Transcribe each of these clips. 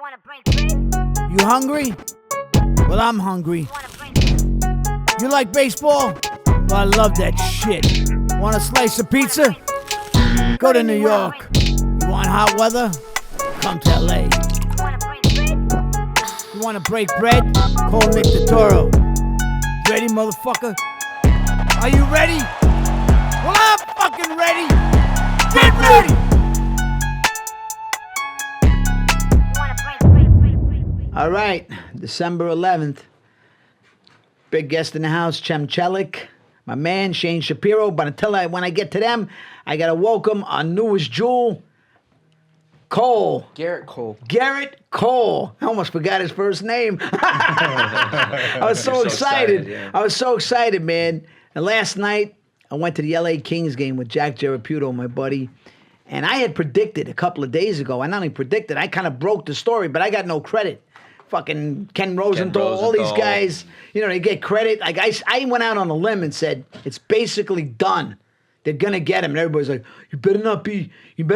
You hungry? Well, I'm hungry. You like baseball? Well, I love that shit. Want a slice of pizza? Go to New York. You want hot weather? Come to LA. You want to break bread? Call Nick Turturro. Ready, motherfucker? Are you ready? Well, I'm fucking ready. Get ready! All right, December 11th. Big guest in the house, Cem Kilic, my man, Shane Shapiro. But until when I get to them, I got to welcome our newest jewel, Cole. Garrett Cole. Garrett Cole. I almost forgot his first name. I was so excited. Yeah. I was so excited, man. And last night, I went to the LA Kings game with Jack Jaraputo, my buddy. And I had predicted a couple of days ago, I not only predicted, I kind of broke the story, but I got no credit. Fucking Ken Rosenthal, all these guys, you know, they get credit. Like I went out on a limb and said, it's basically done. They're gonna get him. And everybody's like, you better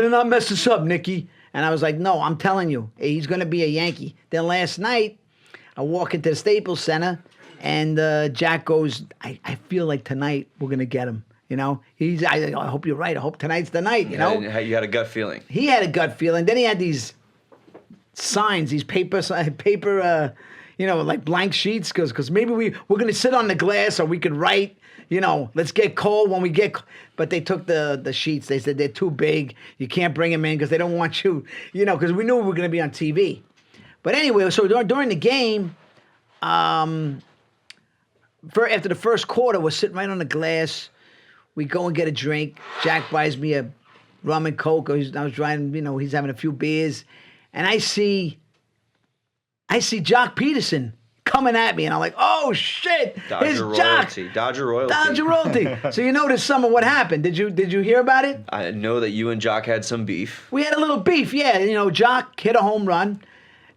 not mess this up, Nicky. And I was like, no, I'm telling you, he's gonna be a Yankee. Then last night, I walk into the Staples Center, and Jack goes, I feel like tonight we're gonna get him. You know, I hope you're right. I hope tonight's the night. You know, You had a gut feeling. He had a gut feeling. Then he had these signs, these paper, you know, like blank sheets, because maybe we're going to sit on the glass, or we could write, you know, let's get Cole when we get. But they took the sheets. They said they're too big. You can't bring them in because they don't want you, you know, because we knew we were going to be on TV. But anyway, so during the game, after the first quarter, we're sitting right on the glass. We go and get a drink. Jack buys me a rum and Coke. I was driving, you know, he's having a few beers. And I see JOC PEDERSON coming at me, and I'm like, oh shit, Dodger royalty. Dodger royalty. So you know this summer what happened? Did you hear about it? I know that you and JOC had some beef. We had a little beef, yeah. You know, JOC hit a home run,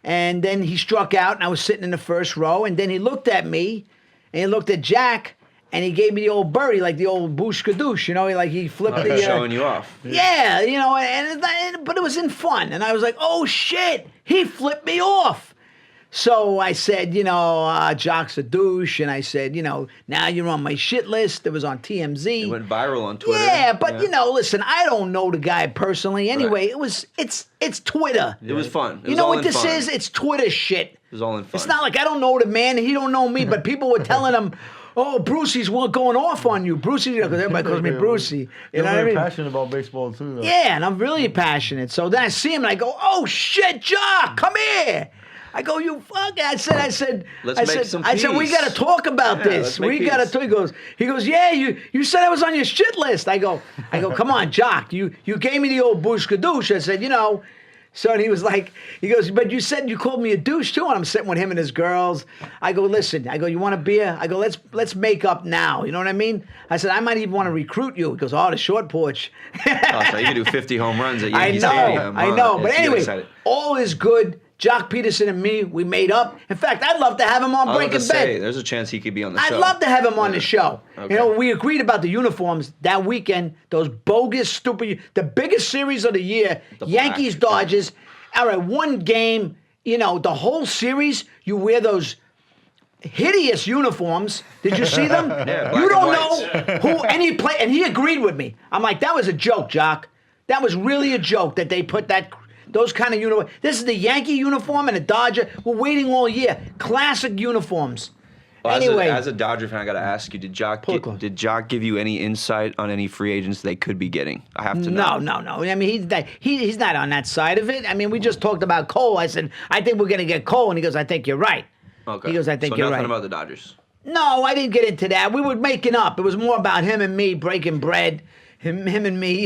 and then he struck out, and I was sitting in the first row, and then he looked at me, and he looked at Jack, and he gave me the old birdie, like the old boosh kadoosh, you know, like he flipped the... showing you off. Yeah, you know, but it was in fun. And I was like, oh, shit, he flipped me off. So I said, you know, JOC's a douche. And I said, you know, now you're on my shit list. It was on TMZ. It went viral on Twitter. Yeah, but, you know, listen, I don't know the guy personally. Anyway, right. it's Twitter. It was fun. You know what this is? It's Twitter shit. It was all in fun. It's not like I don't know the man and he don't know me, but people were telling him, oh, Brucie's going off on you. Brucie, because everybody calls me Brucie. You know what I mean? You're passionate about baseball, too. Though. Yeah, and I'm really passionate. So then I see him, and I go, oh, shit, JOC, come here. I go, you fuck. I said, Let's make some I said, we got to talk about this. We got to talk. He goes, yeah, you said I was on your shit list. I go, come on, JOC. You gave me the old bush kadoosh. I said, you know. So and he goes, but you said you called me a douche too, and I'm sitting with him and his girls. I go, listen, you want a beer? I go, let's make up now. You know what I mean? I said, I might even want to recruit you. He goes, oh, the short porch. So you can do 50 home runs at Yankee Stadium. I know. But anyway, all is good. JOC PEDERSON and me, we made up. In fact, I'd love to have him on Breaking Bad. There's a chance he could be on the show. I'd love to have him on the show. Okay. You know, we agreed about the uniforms that weekend. Those bogus, stupid, the biggest series of the year, Yankees, Dodgers. All right, one game, you know, the whole series, you wear those hideous uniforms. Did you see them? Yeah, you don't know who any play, and he agreed with me. I'm like, that was a joke, JOC. That was really a joke that they put those kind of uniforms. This is the Yankee uniform and the Dodger. We're waiting all year. Classic uniforms. Well, anyway, as a Dodger fan, I got to ask you: Did JOC give you any insight on any free agents they could be getting? I have to know. No. I mean, he's not on that side of it. I mean, we just talked about Cole. I said, I think we're going to get Cole, and he goes, I think you're right. Okay. He goes, I think you're right. So nothing about the Dodgers. No, I didn't get into that. We were making up. It was more about him and me breaking bread. Him and me,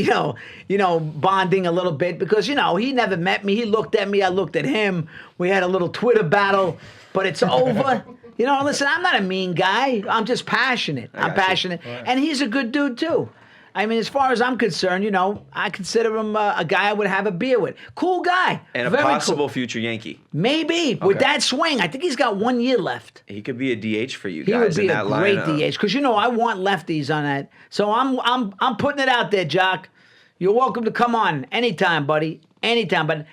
you know, bonding a little bit because, you know, he never met me. He looked at me. I looked at him. We had a little Twitter battle, but it's over. You know, listen, I'm not a mean guy. I'm just passionate. I'm passionate. Right. And he's a good dude, too. I mean, as far as I'm concerned, you know, I consider him a guy I would have a beer with. Cool guy. And a very possible cool. Future Yankee. Maybe. Okay. With that swing. I think he's got 1 year left. He could be a DH for you guys. He would be a great DH. Because, you know, I want lefties on that. So I'm putting it out there, JOC. You're welcome to come on anytime, buddy. Anytime. But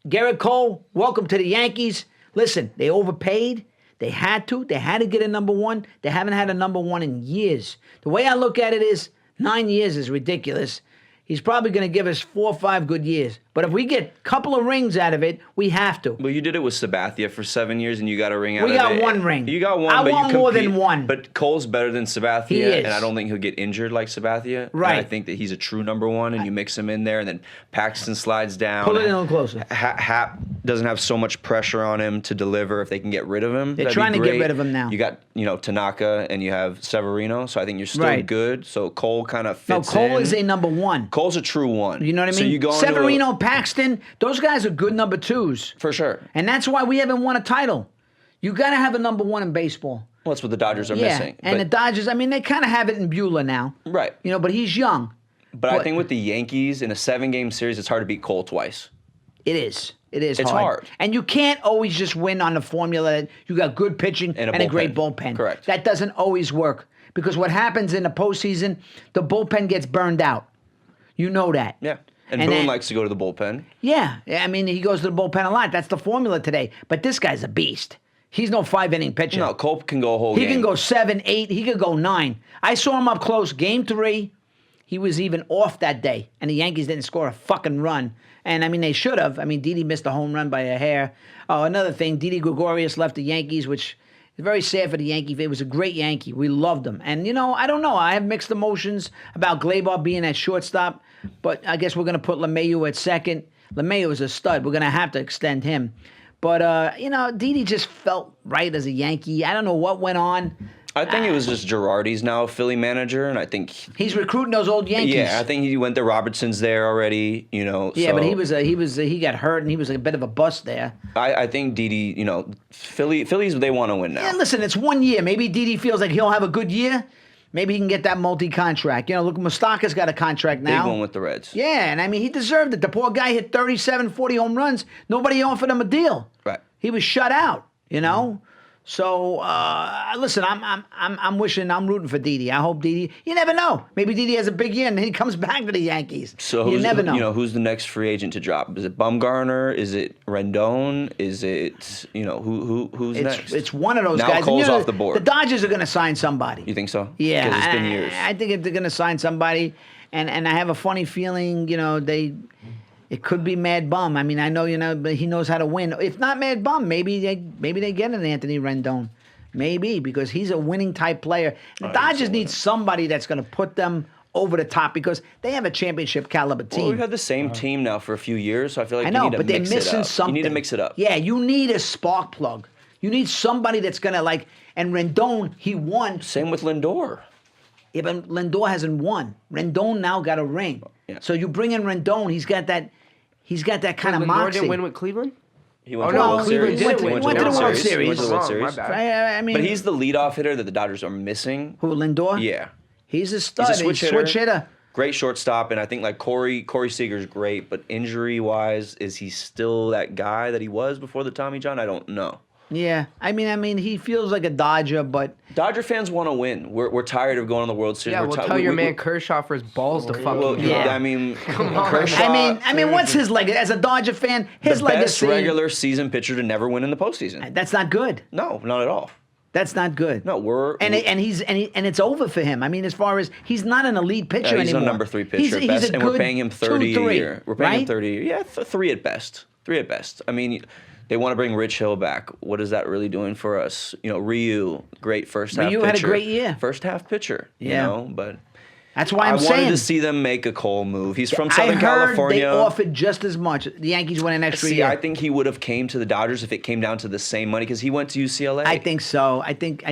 Garrett Cole, welcome to the Yankees. Listen, they overpaid. They had to. They had to get a number one. They haven't had a number one in years. The way I look at it is 9 years is ridiculous. He's probably going to give us 4 or 5 good years. But if we get a couple of rings out of it, we have to. Well, you did it with Sabathia for 7 years, and you got a ring out of it. We got one ring. You got one, I but want you more than one. But Cole's better than Sabathia, He is. and I don't think he'll get injured like Sabathia. Right. And I think that he's a true number one, and you mix him in there, and then Paxton slides down. Pull it in a little closer. Hap doesn't have so much pressure on him to deliver if they can get rid of him. They're trying to get rid of him now. You got, Tanaka, and you have Severino, so I think you're still good. So Cole kind of fits Cole in. is a number one. Cole's a true one. You know what I mean? So you go Severino, Paxton, those guys are good number twos. For sure. And that's why we haven't won a title. You got to have a number one in baseball. Well, that's what the Dodgers are missing. And the Dodgers, I mean, they kind of have it in Buehler now. Right. But he's young. But I think with the Yankees in a 7-game series, it's hard to beat Cole twice. It is. It's hard. And you can't always just win on the formula that you got good pitching and a great bullpen. Correct. That doesn't always work. Because what happens in the postseason, the bullpen gets burned out. You know that. Yeah. And Boone likes to go to the bullpen. Yeah. I mean, he goes to the bullpen a lot. That's the formula today. But this guy's a beast. He's no 5-inning pitcher. No, Cole can go a whole game. He can go 7, 8. He could go 9. I saw him up close. Game 3, he was even off that day. And the Yankees didn't score a fucking run. And, I mean, they should have. I mean, Didi missed a home run by a hair. Oh, another thing, Didi Gregorius left the Yankees, which is very sad for the Yankees. It was a great Yankee. We loved him. And, I don't know. I have mixed emotions about Gleyber being at shortstop. But I guess we're going to put LeMahieu at second. LeMahieu is a stud. We're going to have to extend him. But, Didi just felt right as a Yankee. I don't know what went on. I think it was just Girardi's now a Philly manager, and I think he's recruiting those old Yankees. Yeah, I think he went to Robertson's there already. Yeah, so. But he got hurt and he was a bit of a bust there. I think Didi, Phillies they want to win now. Yeah, listen, it's 1 year. Maybe Didi feels like he'll have a good year. Maybe he can get that multi-contract. Look, Mustaka's got a contract now. Big one with the Reds. Yeah, and I mean he deserved it. The poor guy hit 37, 40 home runs. Nobody offered him a deal. Right. He was shut out. So listen, I'm rooting for Didi. I hope Didi. You never know. Maybe Didi has a big year and he comes back to the Yankees. So you never know. Who's the next free agent to drop? Is it Bumgarner? Is it Rendon? Is it who's next? It's one of those now guys. Now Cole's off the board. The Dodgers are going to sign somebody. You think so? Yeah, because it's been years. I think they're going to sign somebody, and I have a funny feeling. It could be Mad Bum. I mean, I know, but he knows how to win. If not Mad Bum, maybe they get an Anthony Rendon. Maybe, because he's a winning type player. The Dodgers need somebody that's going to put them over the top because they have a championship caliber team. Well, we've had the same team now for a few years, so I feel like you need to but mix it up. They're missing something. You need to mix it up. Yeah, you need a spark plug. You need somebody that's going to and Rendon, he won. Same with Lindor. Yeah, but Lindor hasn't won. Rendon now got a ring. Yeah. So you bring in Rendon, he's got that kind of moxie. Lindor didn't win with Cleveland? He went to the World Series. He went to the World Series. Went to the World Series. I mean, but he's the leadoff hitter that the Dodgers are missing. Who, Lindor? Yeah. He's a stud. He's a switch hitter. Great shortstop, and I think Corey Seager's great, but injury-wise, is he still that guy that he was before the Tommy John? I don't know. Yeah, I mean, he feels like a Dodger, but Dodger fans want to win. We're tired of going on the World Series. Yeah, tell your man Kershaw for his balls to fucking. Yeah. I mean, come on. Kershaw. I mean, what's his legacy as a Dodger fan? His legacy. The best regular season pitcher to never win in the postseason. That's not good. No, not at all. That's not good. No, and it's over for him. I mean, as far as he's not an elite pitcher anymore. He's a number 3 pitcher at best, and we're paying him 30 a year. We're paying him 30 a year. Yeah, 3 at best. 3 at best. I mean. They want to bring Rich Hill back. What is that really doing for us? Ryu, great first half pitcher. Ryu had a great year. First half pitcher, but that's why I wanted to see them make a Cole move. He's from Southern California. They offered just as much. The Yankees went an extra year. I think he would have came to the Dodgers if it came down to the same money because he went to UCLA. I think so. I think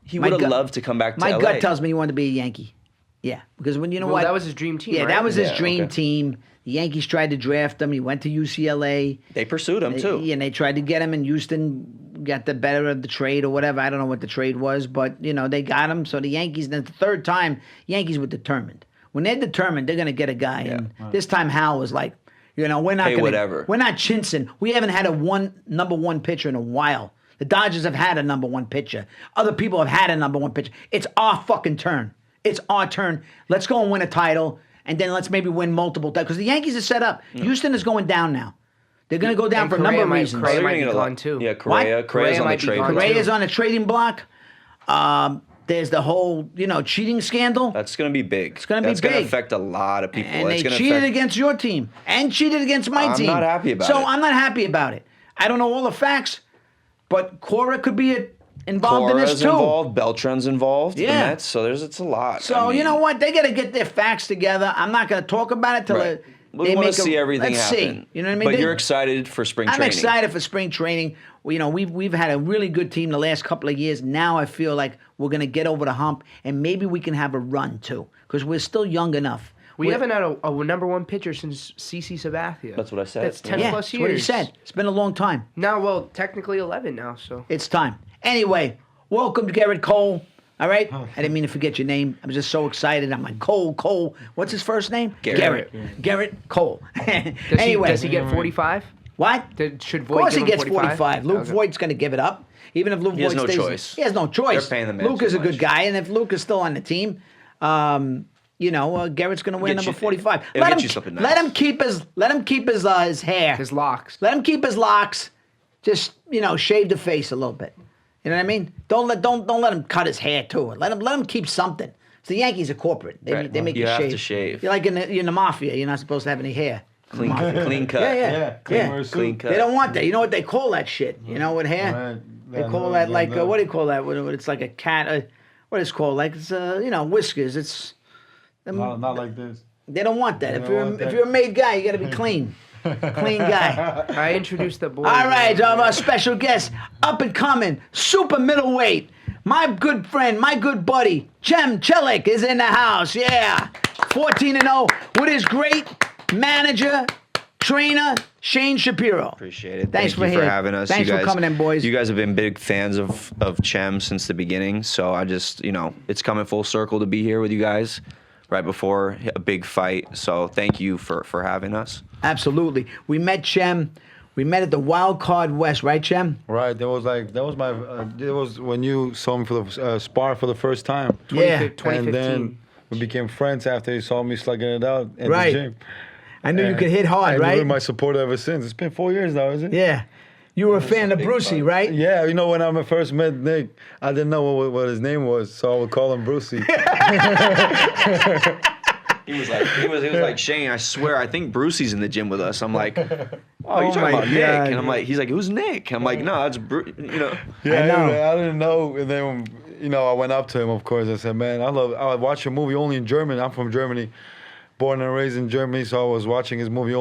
he would have loved to come back to LA. My gut tells me he wanted to be a Yankee. Yeah, because what that was his dream team. Yeah, right? that was his dream team. The Yankees tried to draft him. He went to UCLA. They pursued him, too. Yeah, and they tried to get him, and Houston got the better of the trade or whatever. I don't know what the trade was, but, they got him. So the Yankees, then the third time, Yankees were determined. When they're determined, they're going to get a guy. Yeah. And this time Hal was like, we're not going to. Whatever. We're not Chinson. We haven't had a number one pitcher in a while. The Dodgers have had a number one pitcher. Other people have had a number one pitcher. It's our fucking turn. It's our turn. Let's go and win a title. And then let's maybe win multiple times. Because the Yankees are set up. Houston is going down now. They're going to go down for a number of reasons. Correa They're might gonna be get a gone lot. too. Yeah, Correa's Correa on the might be trade gone, block. too. Correa's on the trading block. There's the whole, cheating scandal. That's going to be big. It's going to be That's big. going to affect a lot of people. And It's they gonna cheated affect- against your team and cheated against my team. I'm not happy about so it. I'm not happy about it. I don't know all the facts, but Cora could be involved in this Cora's too. involved. Beltran's involved. Yeah. The Mets, so it's a lot. So I mean, you know what? They got to get their facts together. I'm not going to talk about it till Right. they We want make to see everything let's happen. See. You know what I mean? But you're excited for spring I'm training. excited for spring training. We've had a really good team the last couple of years. Now I feel like we're going to get over the hump, and maybe we can have a run too, because we're still young enough. We haven't had a number one pitcher since CC Sabathia. That's what I said. That's 10 Yeah, plus that's years. what he said. It's been a long time. No, well, technically 11 now. So It's time. Anyway, welcome to Garrett Cole. All right? I didn't mean to forget your name. I was just so excited. I'm like, Cole. What's his first name? Garrett. Garrett Cole. does he get 45? What? Should Of Voigt course he give him gets 45. Luke Okay. Voigt's going to give it up. Even if Luke He has Voigt no stays, choice. he has no choice. They're paying the man Luke too is a good much. guy, and if Luke is still on the team, Garrett's going to wear Get number you- 45. it'll get you something nice. Let him keep his hair. His locks. Let him keep his locks. Just shave the face a little bit. You know what I mean? Don't let him cut his hair too. Let him keep something. So the Yankees are corporate. They Right. make You you have shave. to shave. You're like in the mafia. You're not supposed to have any hair. Clean cut. Yeah. Clean cut. They don't want that. You know what they call that shit? You know what hair? Right. They Yeah, call no, that no, like no. what do you call that? When it's like a cat. What is it called? Like it's whiskers. It's Not like this. they don't want that. They If don't you're want if that. you're a made guy, you got to be clean. Clean guy. I introduced the boys. All right, our special guest, up and coming, super middleweight. My good friend, my good buddy, Cem Kilic is in the house. Yeah, 14-0 with his great manager, trainer, Shane Shapiro. Appreciate it. Thanks Thank you for for here. having us. Thanks you for guys, coming in, boys. You guys have been big fans of Cem since the beginning, so I just, it's coming full circle to be here with you guys right before a big fight. So thank you for having us. Absolutely. We met Cem. We met at the Wildcard West, right, Cem? Right. That was when you saw me for the spar for the first time. Yeah. 2015. And then we became friends after you saw me slugging it out at Right. the gym. I knew you could hit hard, And you've right? been my supporter ever since. It's been 4 years now, isn't it? Yeah. You were a fan of big Brucey, fun. right? Yeah, when I first met Nick, I didn't know what his name was, so I would call him Brucey. He was like, Shane, I swear, I think Brucey's in the gym with us. I'm like, oh, you're Oh talking my about Nick? God. And I'm like, he's like, who's Nick? I'm like, no, it's Yeah, I know. I didn't know. And then, I went up to him, of course. I said, man, I watch a movie only in German. I'm from Germany, born and raised in Germany, so I was watching his movie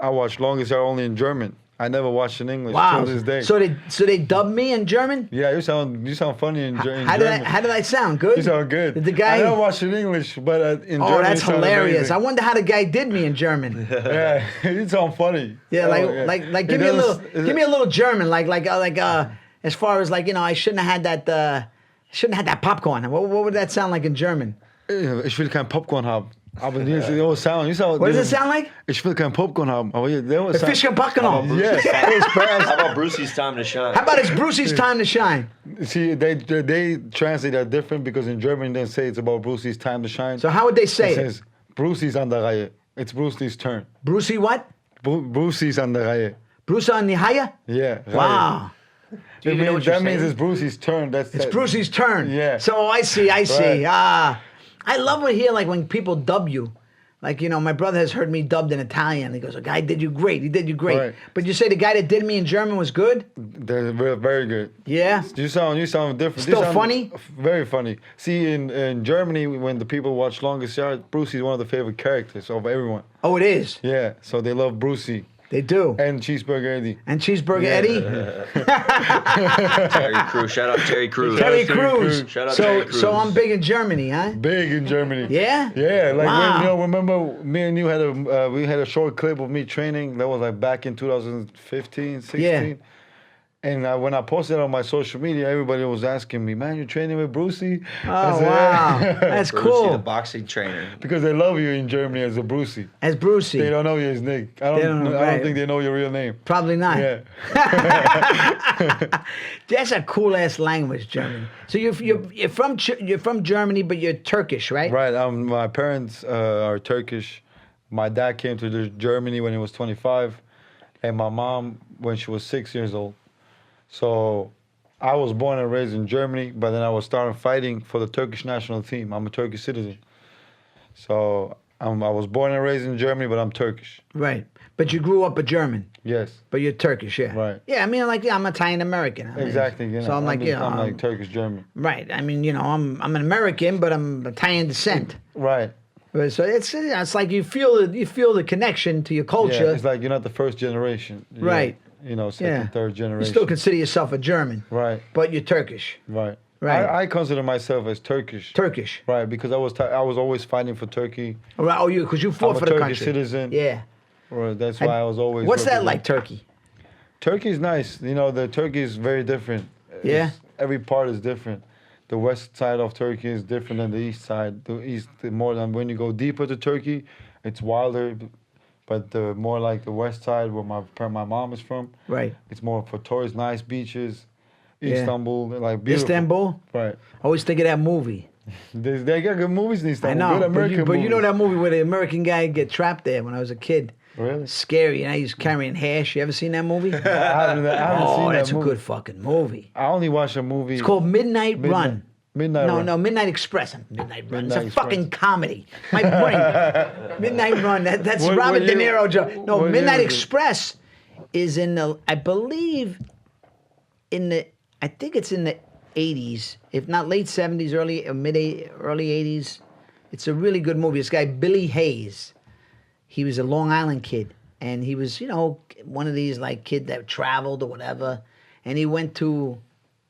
I watched Longest Yard only in German. I never watched in English Wow. till this day. So they dubbed me in German? Yeah, you sound funny in German. How did I sound? Good? You sound good. Did the guy? I never watched in English, but in German. Oh, that's you sound hilarious! I amazing. wonder how the guy did me in German. Yeah, you sound funny. Yeah, Oh, like give me a little, German, as far as I shouldn't have had that popcorn. What would that sound like in German? Ich will kein Popcorn haben. Aber you sound. What does it sound like? Ich will kein Popcorn haben. Aber there was Fish and Popcorn. Yeah, that was fast. How about Brucey's time to shine? How about it's Brucey's time to shine? See, they translate that different because in German they say it's about Brucey's time to shine. So how would they say It it? says Brucey's an der Reihe. It's Brucey's turn. Brucey what? Brucey's an der Reihe. Bruce on the higher? Yeah. Reihe. Wow. Do you even know what you're That means saying? it's Brucey's turn. It's Brucey's turn. Yeah. So I see. Right. I love to hear when people dub you. My brother has heard me dubbed in Italian. He goes, "A guy did you great. He did you great." Right. But you say the guy that did me in German was good? They're very good. Yeah. You sound different. Still You sound funny? Very funny. See, in Germany, when the people watch Longest Yard, Brucey's one of the favorite characters of everyone. Oh, it is. Yeah, so they love Brucey They do. and Cheeseburger Eddie. And Cheeseburger Yeah. Eddie? Terry Crews. Shout out Terry Crews. Terry Terry Crews. Crews. Shout out So, Terry Crews. so I'm big in Germany, huh? Big in Germany. Yeah? Yeah, Wow. remember me and you we had a short clip of me training. That was back in 2015, 16. Yeah. And when I posted it on my social media, everybody was asking me, "Man, you're training with Brucey?" I Oh, said, wow. That's Brucey, the cool. boxing trainer. Because they love you in Germany as a Brucey. As Brucey. They don't know you as Nick. I don't know, don't right. think they know your real name. Probably not. Yeah. That's a cool ass language, German. So you're from Germany, but you're Turkish, right? Right. My parents are Turkish. My dad came to Germany when he was 25. and my mom when she was 6 years old. So I was born and raised in Germany, but then I was starting fighting for the Turkish national team. I'm a Turkish citizen. So I was born and raised in Germany, but I'm Turkish. Right. But you grew up a German. Yes. But you're Turkish, yeah. Right. Yeah, I mean, like, I'm Italian American. I mean, Exactly. You know, so I'm like, I'm like Turkish German. Right. I mean, I'm an American, but I'm Italian descent. Right. So it's like you feel the connection to your culture. Yeah, it's like you're not the first generation. Right. Second, third generation. You still consider yourself a German. Right. But you're Turkish. Right. Right. I consider myself as Turkish. Turkish. Right, because I was always fighting for Turkey. Right. Oh, because you fought I'm for a the Turkish country. citizen. Yeah. Right, that's why I was always. What's that representing. like, Turkey? Turkey's nice. The Turkey is very different. Yeah. Every part is different. The west side of Turkey is different than the east side. The east, more than when you go deeper to Turkey, it's wilder. But the more like the west side, where my mom is from, Right. it's more for tourists, nice beaches. Yeah. Istanbul, like beautiful. Istanbul? Right. I always think of that movie. They got good movies in I Istanbul. know. Good American But you know movies. that movie where the American guy get trapped there when I was a kid? Really? Scary. He's carrying hash. You ever seen that movie? I haven't seen that That's a movie. good fucking movie. I only watched a movie. It's called Midnight Run. Midnight Run. No, Midnight Express. Midnight Run. Midnight It's a fucking Express. comedy. My brain. Midnight Run. That's What- Robert what De year- Niro joke. No, what year Midnight was it? Express is in the, I believe, I think it's in the 80s, if not late 70s, early 80s. It's a really good movie. This guy, Billy Hayes, he was a Long Island kid. And he was, one of these like kid that traveled or whatever. And he went to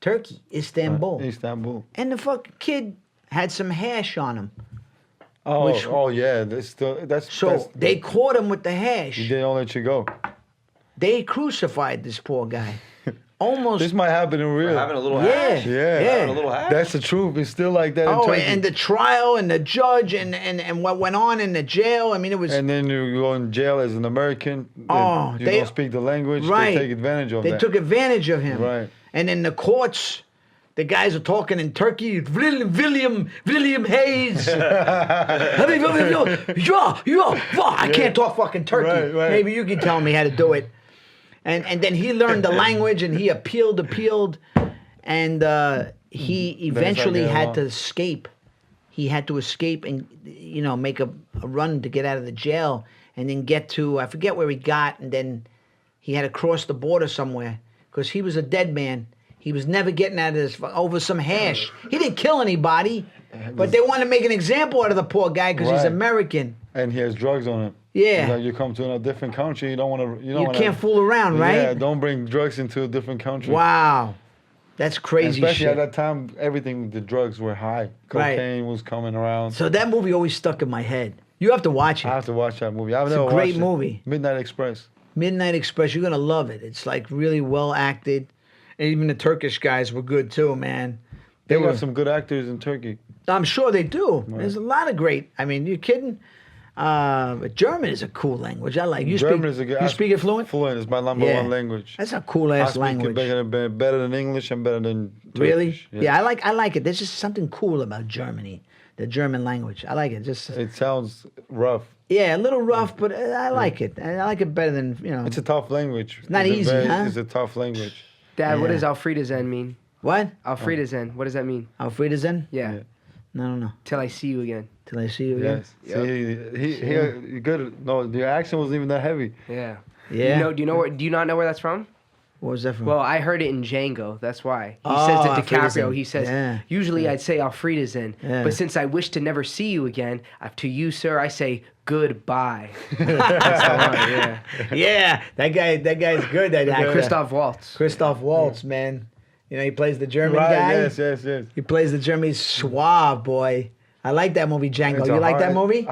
Turkey, Istanbul. Istanbul. And the fucking kid had some hash on him. Oh yeah. That's They caught him with the hash. they don't let you go. They crucified this poor guy. Almost. This might happen in real. Having a little Yeah. hash. Yeah. Having a little hash. That's the truth. It's still like that in Oh, Turkey. and the trial and the judge and what went on in the jail. I mean, it was. And then you go in jail as an American. Oh, you they- don't speak the language. Right. They take advantage of They that. took advantage of him. Right. And in the courts, the guys are talking in Turkey. William Hayes. I can't talk fucking Turkey. Right. Maybe you can tell me how to do it. And then he learned the language and he appealed, and he eventually getting had along. to escape. He had to escape and make a run to get out of the jail and then get to, I forget where he got, and then he had to cross the border somewhere because he was a dead man. He was never getting out of this over some hash. He didn't kill anybody, but they wanted to make an example out of the poor guy because he's Right. American. And he has drugs on him. Yeah. It's like you come to a different country, you don't want to. You can't fool around, right? Yeah, don't bring drugs into a different country. Wow. That's crazy Especially shit. at that time, the drugs were high. Right. Cocaine was coming around. So that movie always stuck in my head. You have to watch it. I have to watch that movie. I've It's a never great watched movie. it. Midnight Express. Midnight Express, you're going to love it. It's like really well acted. And even the Turkish guys were good too, man. They were- got some good actors in Turkey. I'm sure they do. There's a lot of great. I mean, you kidding? But German is a cool language. I like. German is a good. You speak it fluent? Fluent is my number Yeah. one language. That's a cool I ass speak language. it better than English and better than Really? Turkish. Yeah, I like it. There's just something cool about Germany, the German language. I like it. Just It sounds rough. yeah, a little rough, but I like it. I like it better than It's a tough language. It's not easy, huh? It's a tough language. Dad, what Yeah. does Alfredazen mean? what? Alfredazen, what does that mean? Alfredazen? Yeah. Yeah. No. Till I see you again. Till I see you again. Yes. See, he good. No, your accent wasn't even that heavy. Yeah. Yeah. Do you not know where that's from? What was that from? Well, I heard it in Django. That's why. He Oh, says to Alfredazen. DiCaprio, he says, Yeah. usually I'd say Alfredazen, Yeah. but since I wish to never see you again, to you, sir, I say goodbye. That's the one, yeah. yeah, that guy's good. That actor. Christoph Waltz. Christoph Waltz, man. He plays the German Right? guy. Yes. He plays the German suave boy. I like that movie, Django. It's You a like that hard- movie?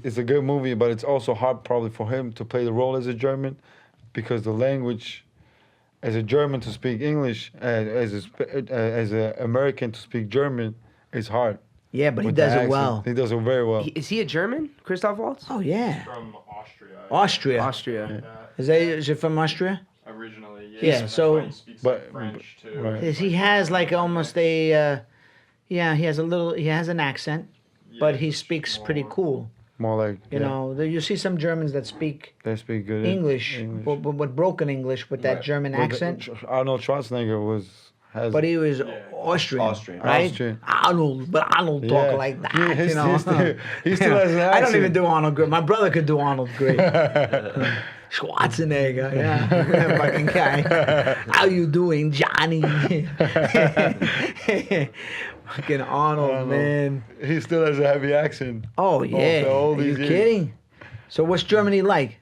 It's a good movie, but it's also hard probably for him to play the role as a German, because the language, as a German to speak English, as an American to speak German, is hard. Yeah, but he With the does it accent. well. He does it very well. Is he a German, Christoph Waltz? Oh yeah, From Austria. Austria. Austria. Is it from Austria? Originally, yeah. Yeah, That's so- why he speaks But- French too. right. He has like almost a, he has an accent, but he just speaks pretty more- cool. More like You know, you see some Germans that speak they speak good English. But broken English with that German accent. Arnold Schwarzenegger has. But he was Austrian, Austrian. right? Austrian. Arnold talk like that, you know. He still has an accent. I don't even do Arnold great. My brother could do Arnold great. Schwarzenegger, yeah, fucking guy. How you doing, Johnny? Fucking Arnold, man. He still has a heavy accent. Oh yeah, all are these you years. kidding? So what's Germany like?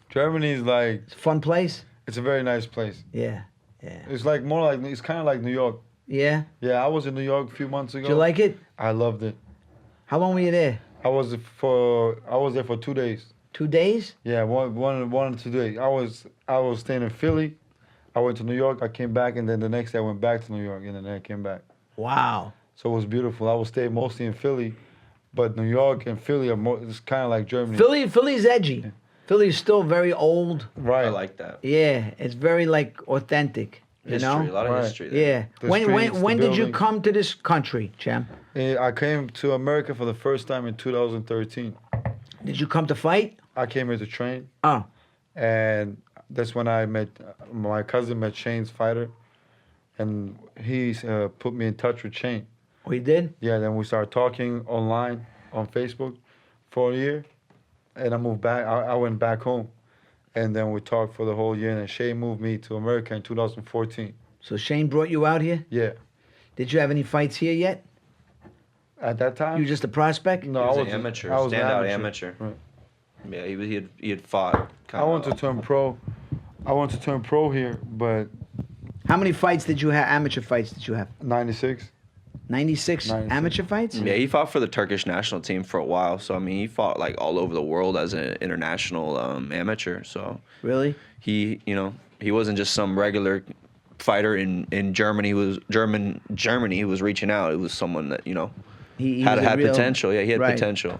Germany's like, It's a fun place. it's a very nice place. Yeah, yeah, It's like more like, it's kind of like New York. yeah. Yeah, I was in New York a few months ago. Did you like it? I loved it. How long were you there? I was there for 2 days. 2 days? Yeah, one or 2 days. I was staying in Philly. I went to New York. I came back, and then the next day I went back to New York, and then I came back. Wow. So it was beautiful. I was staying mostly in Philly, but New York and Philly it's kind of like Germany. Philly's edgy. Philly's still very old. Right. I like that. Yeah, it's very like authentic. You History, know? a lot of Right. history there. Yeah. The When streets, when the did you buildings. come to this country, Cem? I came to America for the first time in 2013. Did you come to fight? I came here to train, Oh, and that's when I met my cousin met Shane's fighter, and he put me in touch with Shane. we did. Yeah, then we started talking online on Facebook for a year, and I moved back. I went back home, and then we talked for the whole year. And Shane moved me to America in 2014. So Shane brought you out here. Yeah, Did you have any fights here yet? at that time. You were just a prospect. No, He I was was an amateur, I was an standout amateur. Right. Yeah, he had fought. I want to turn pro. I want to turn pro here, but How many fights did you have? Amateur fights did you have? 96. 96 96. amateur fights. Yeah, he fought for the Turkish national team for a while. So I mean, he fought like all over the world as an international amateur. So Really? he wasn't just some regular fighter in Germany. He was Germany. He was reaching out. It was someone that He had was a real- potential. Yeah, he had right. potential.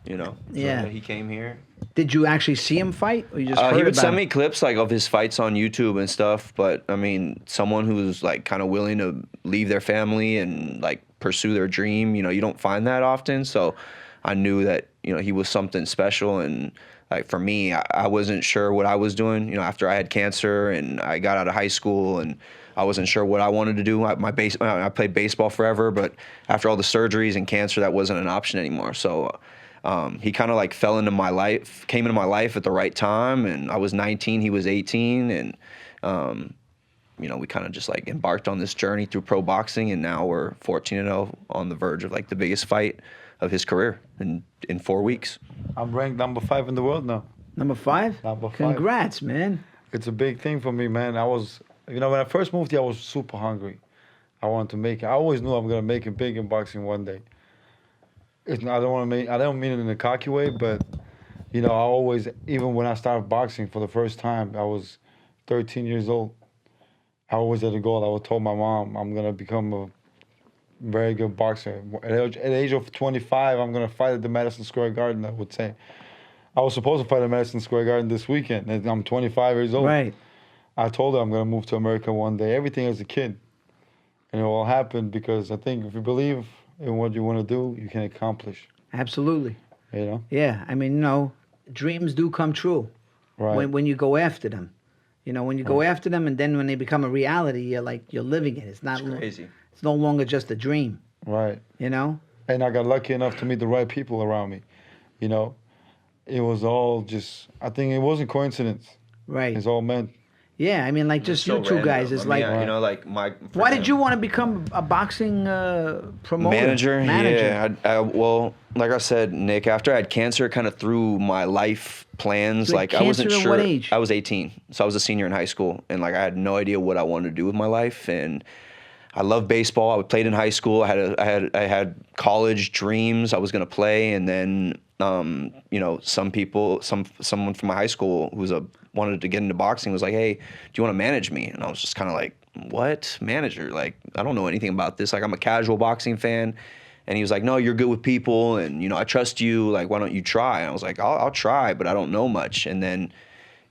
So, Yeah. he came here. Did you actually see him fight, or you just heard He would about send him? me clips like of his fights on YouTube and stuff. But I mean, someone who's like kind of willing to leave their family and like pursue their dream, you don't find that often. So I knew that he was something special. And like for me, I wasn't sure what I was doing. After I had cancer and I got out of high school and I wasn't sure what I wanted to do. I played baseball forever, but after all the surgeries and cancer, that wasn't an option anymore. So he kind of like came into my life at the right time. And I was 19, he was 18. And, we kind of just like embarked on this journey through pro boxing. And now we're 14-0 on the verge of like the biggest fight of his career in 4 weeks. I'm ranked number 5 in the world now. Number 5? Number 5. Congrats, man. It's a big thing for me, man. I was, when I first moved here, I was super hungry. I wanted to make it. I always knew I'm gonna make it big in boxing one day. I don't mean it in a cocky way, but I always, even when I started boxing for the first time, I was 13 years old. I always had a goal. I was told my mom I'm gonna become a very good boxer. At the age of 25, I'm gonna fight at the Madison Square Garden. I would say. I was supposed to fight at Madison Square Garden this weekend. And I'm 25 years old. Right. I told her I'm gonna move to America one day. Everything as a kid, and it all happened because I think if you believe in what you want to do, you can accomplish. Absolutely. Yeah. I mean, dreams do come true. Right. When you go after them. When you go after them, and then when they become a reality, you're living it. It's not Crazy. It's no longer just a dream. Right. You And I got lucky enough to meet the right people around me. It was all just. I think it wasn't coincidence. Right. It's all meant. Yeah, I mean, like just So you two guys. random. It's I mean, like, like my. why did you want to become a boxing promoter? Manager? Yeah. Well, like I said, Nick, after I had cancer, it kind of threw my life plans. You had Like I wasn't cancer at sure. what age? I was 18, so I was a senior in high school, and like I had no idea what I wanted to do with my life. And I loved baseball. I played in high school. I had college dreams. I was gonna play, and then someone from my high school wanted to get into boxing was like, hey, do you want to manage me? And I was just kind of like, what? Manager? Like, I don't know anything about this. Like, I'm a casual boxing fan. And he was like, no, you're good with people. And, I trust you. Like, why don't you try? And I was like, I'll try, but I don't know much. And then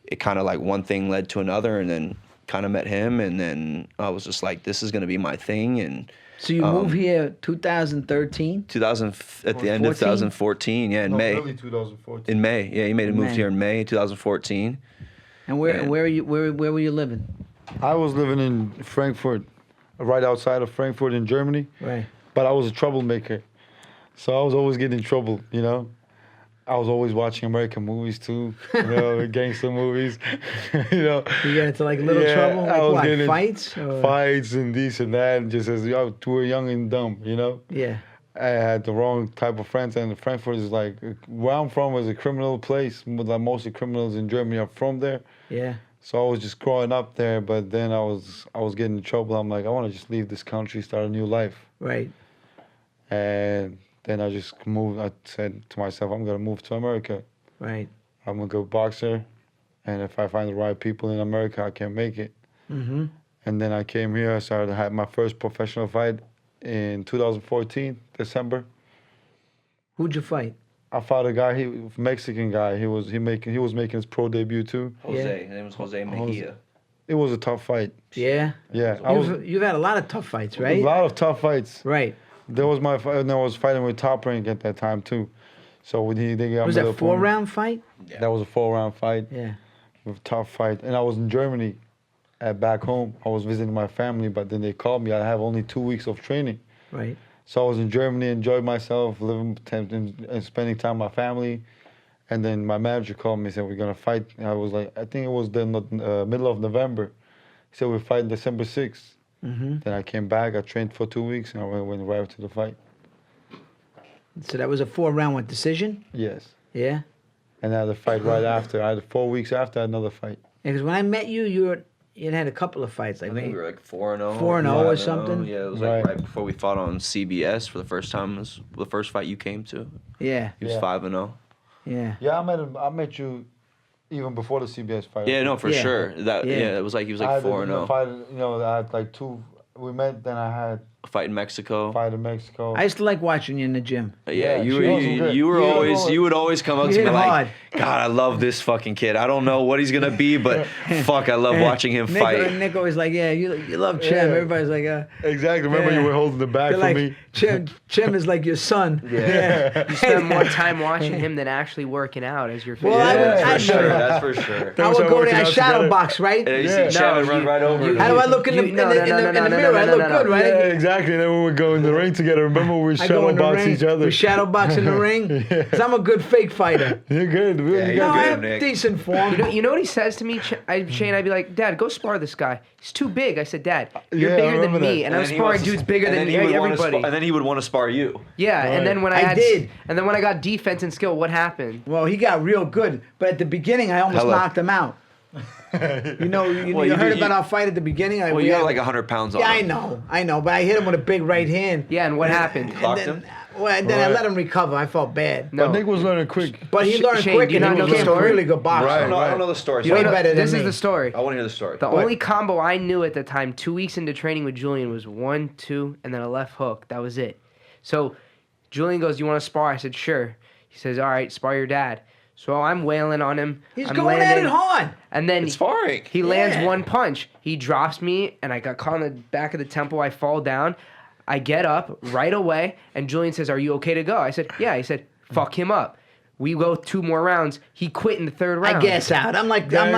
it kind of like one thing led to another. And then kind of met him, and then I was just like, this is gonna be my thing. And So you moved here 2013? 2000 at the end of 14? 2014, yeah, in May. Early 2014. In May, yeah, he made a move May. here in May 2014. And where Yeah. where were you living? I was living in Frankfurt, right outside of Frankfurt in Germany. Right. But I was a troublemaker. So I was always getting in trouble, you know. I was always watching American movies too, you know, gangster movies, you know. You got into like little Yeah, trouble, I was like getting what, in fights? Or? Fights and this and that, and just as you were young and dumb, you know. Yeah. I had the wrong type of friends, and Frankfurt is like, where I'm from is a criminal place. Like most of the criminals in Germany are from there. Yeah. So I was just growing up there, but then I was getting in trouble. I'm like, I want to just leave this country, start a new life. Right. And then I just moved. I said to myself, I'm gonna move to America. Right. I'm gonna go boxer, and if I find the right people in America, I can make it. Mm-hmm. And then I came here. I started to have my first professional fight in 2014, December. Who'd you fight? I fought a guy, Mexican guy. He was making his pro debut too. Jose, his name was Jose Mejia. It was a tough fight. Yeah. Yeah, You've had a lot of tough fights, a right? lot of tough fights. Right. There was my fight, and I was fighting with Top Rank at that time too. So when they got Was me that the a opponent. 4-round fight? Yeah. That was a 4-round fight. Yeah. A tough fight. And I was in Germany back home. I was visiting my family, but then they called me. I have only 2 weeks of training. Right. So I was in Germany, enjoyed myself, living and spending time with my family. And then my manager called me and said, we're going to fight. And I was like, I think it was the middle of November. He said, we're fighting December 6th. Mm-hmm. Then I came back, I trained for 2 weeks, and I went right to the fight. So that was a 4-round with decision? Yes. Yeah. And I had a fight right after. I had 4 weeks after, I had another fight. Because when I met you, you'd had a couple of fights. Like I think we were like 4-0. 4-0 or something? Yeah, it was like Right. right before we fought on CBS for the first time. It was the first fight you came to. Yeah. He was Yeah. 5-0. Yeah. Yeah, I met you even before the CBS fight. Yeah, no, for Yeah. sure. That Yeah. yeah, it was like he was I like had a 4-0. fight, you know, I had like two. We met, then I had Fight in Mexico. a fight in Mexico. I used to like watching you in the gym. Yeah, Yeah, you she were wasn't good. you were Yeah, always no. you would always come up You to me hit like, hard. God, I love this fucking kid. I don't know what he's gonna be, but fuck, I love watching him fight. Nick always like, yeah, you love Cem. Yeah. Everybody's like, Exactly. Remember Yeah. you were holding the bag they're for like, me. Cem is like your son. Yeah. You spend more time watching him than actually working out as your Well, I favorite. would- Yeah. I For sure, know. that's for sure. That I was would how go working there, I out shadow together. box, right? And you Yeah. see Chevin No, run right over. you- him. How do I look in the You- in no, the, no, in no, the, no, in the no, mirror? no, I no, look no, good, no. right? Yeah, exactly. And then when we go in the ring together, remember we I go shadow in the box ring. each other. We shadow box in the ring. Cause I'm a good fake fighter. You're good. Yeah, You you're No, got I good, have Nick. decent form. You know what he says to me, Shane? I'd be like, Dad, go spar this guy. He's too big. I said, Dad, you're Yeah, I bigger than remember me, that. and I'm then he sparring wants to- dudes bigger and than then he would wanna everybody. and then he would want to spar you. Yeah, Right. and then when I I did. and then when I got defense and skill, what happened? Well, he got real good, but at the beginning, I almost Hello. knocked him out. You know, Well, you you heard did- about our fight at the beginning. Well, We you had- got like 100 pounds on Yeah, him. I know, but I hit him with a big right hand. Yeah, and what happened? And Clocked then, him? well, and then I Right. let him recover. I felt bad. No. But Nick was learning quick. But he learned Shane, quick do you and not he know the became a story? really good boxer. I don't Right. know the story. You Way don't know- better than this me. is the story. I want to hear the story. The only combo I knew at the time, 2 weeks into training with Julian, was 1, 2, and then a left hook. That was it. So Julian goes, "You want to spar?" I said, "Sure." He says, "All right, spar your dad." So I'm wailing on him. He's I'm going at it landing, hard. And then It's sparring. he lands Yeah. one punch. He drops me, and I got caught on the back of the temple. I fall down. I get up right away, and Julian says, "Are you okay to go?" I said, "Yeah." He said, "Fuck him up." We go 2 more rounds. He quit in the 3rd round. I guess out. I'm like Yeah,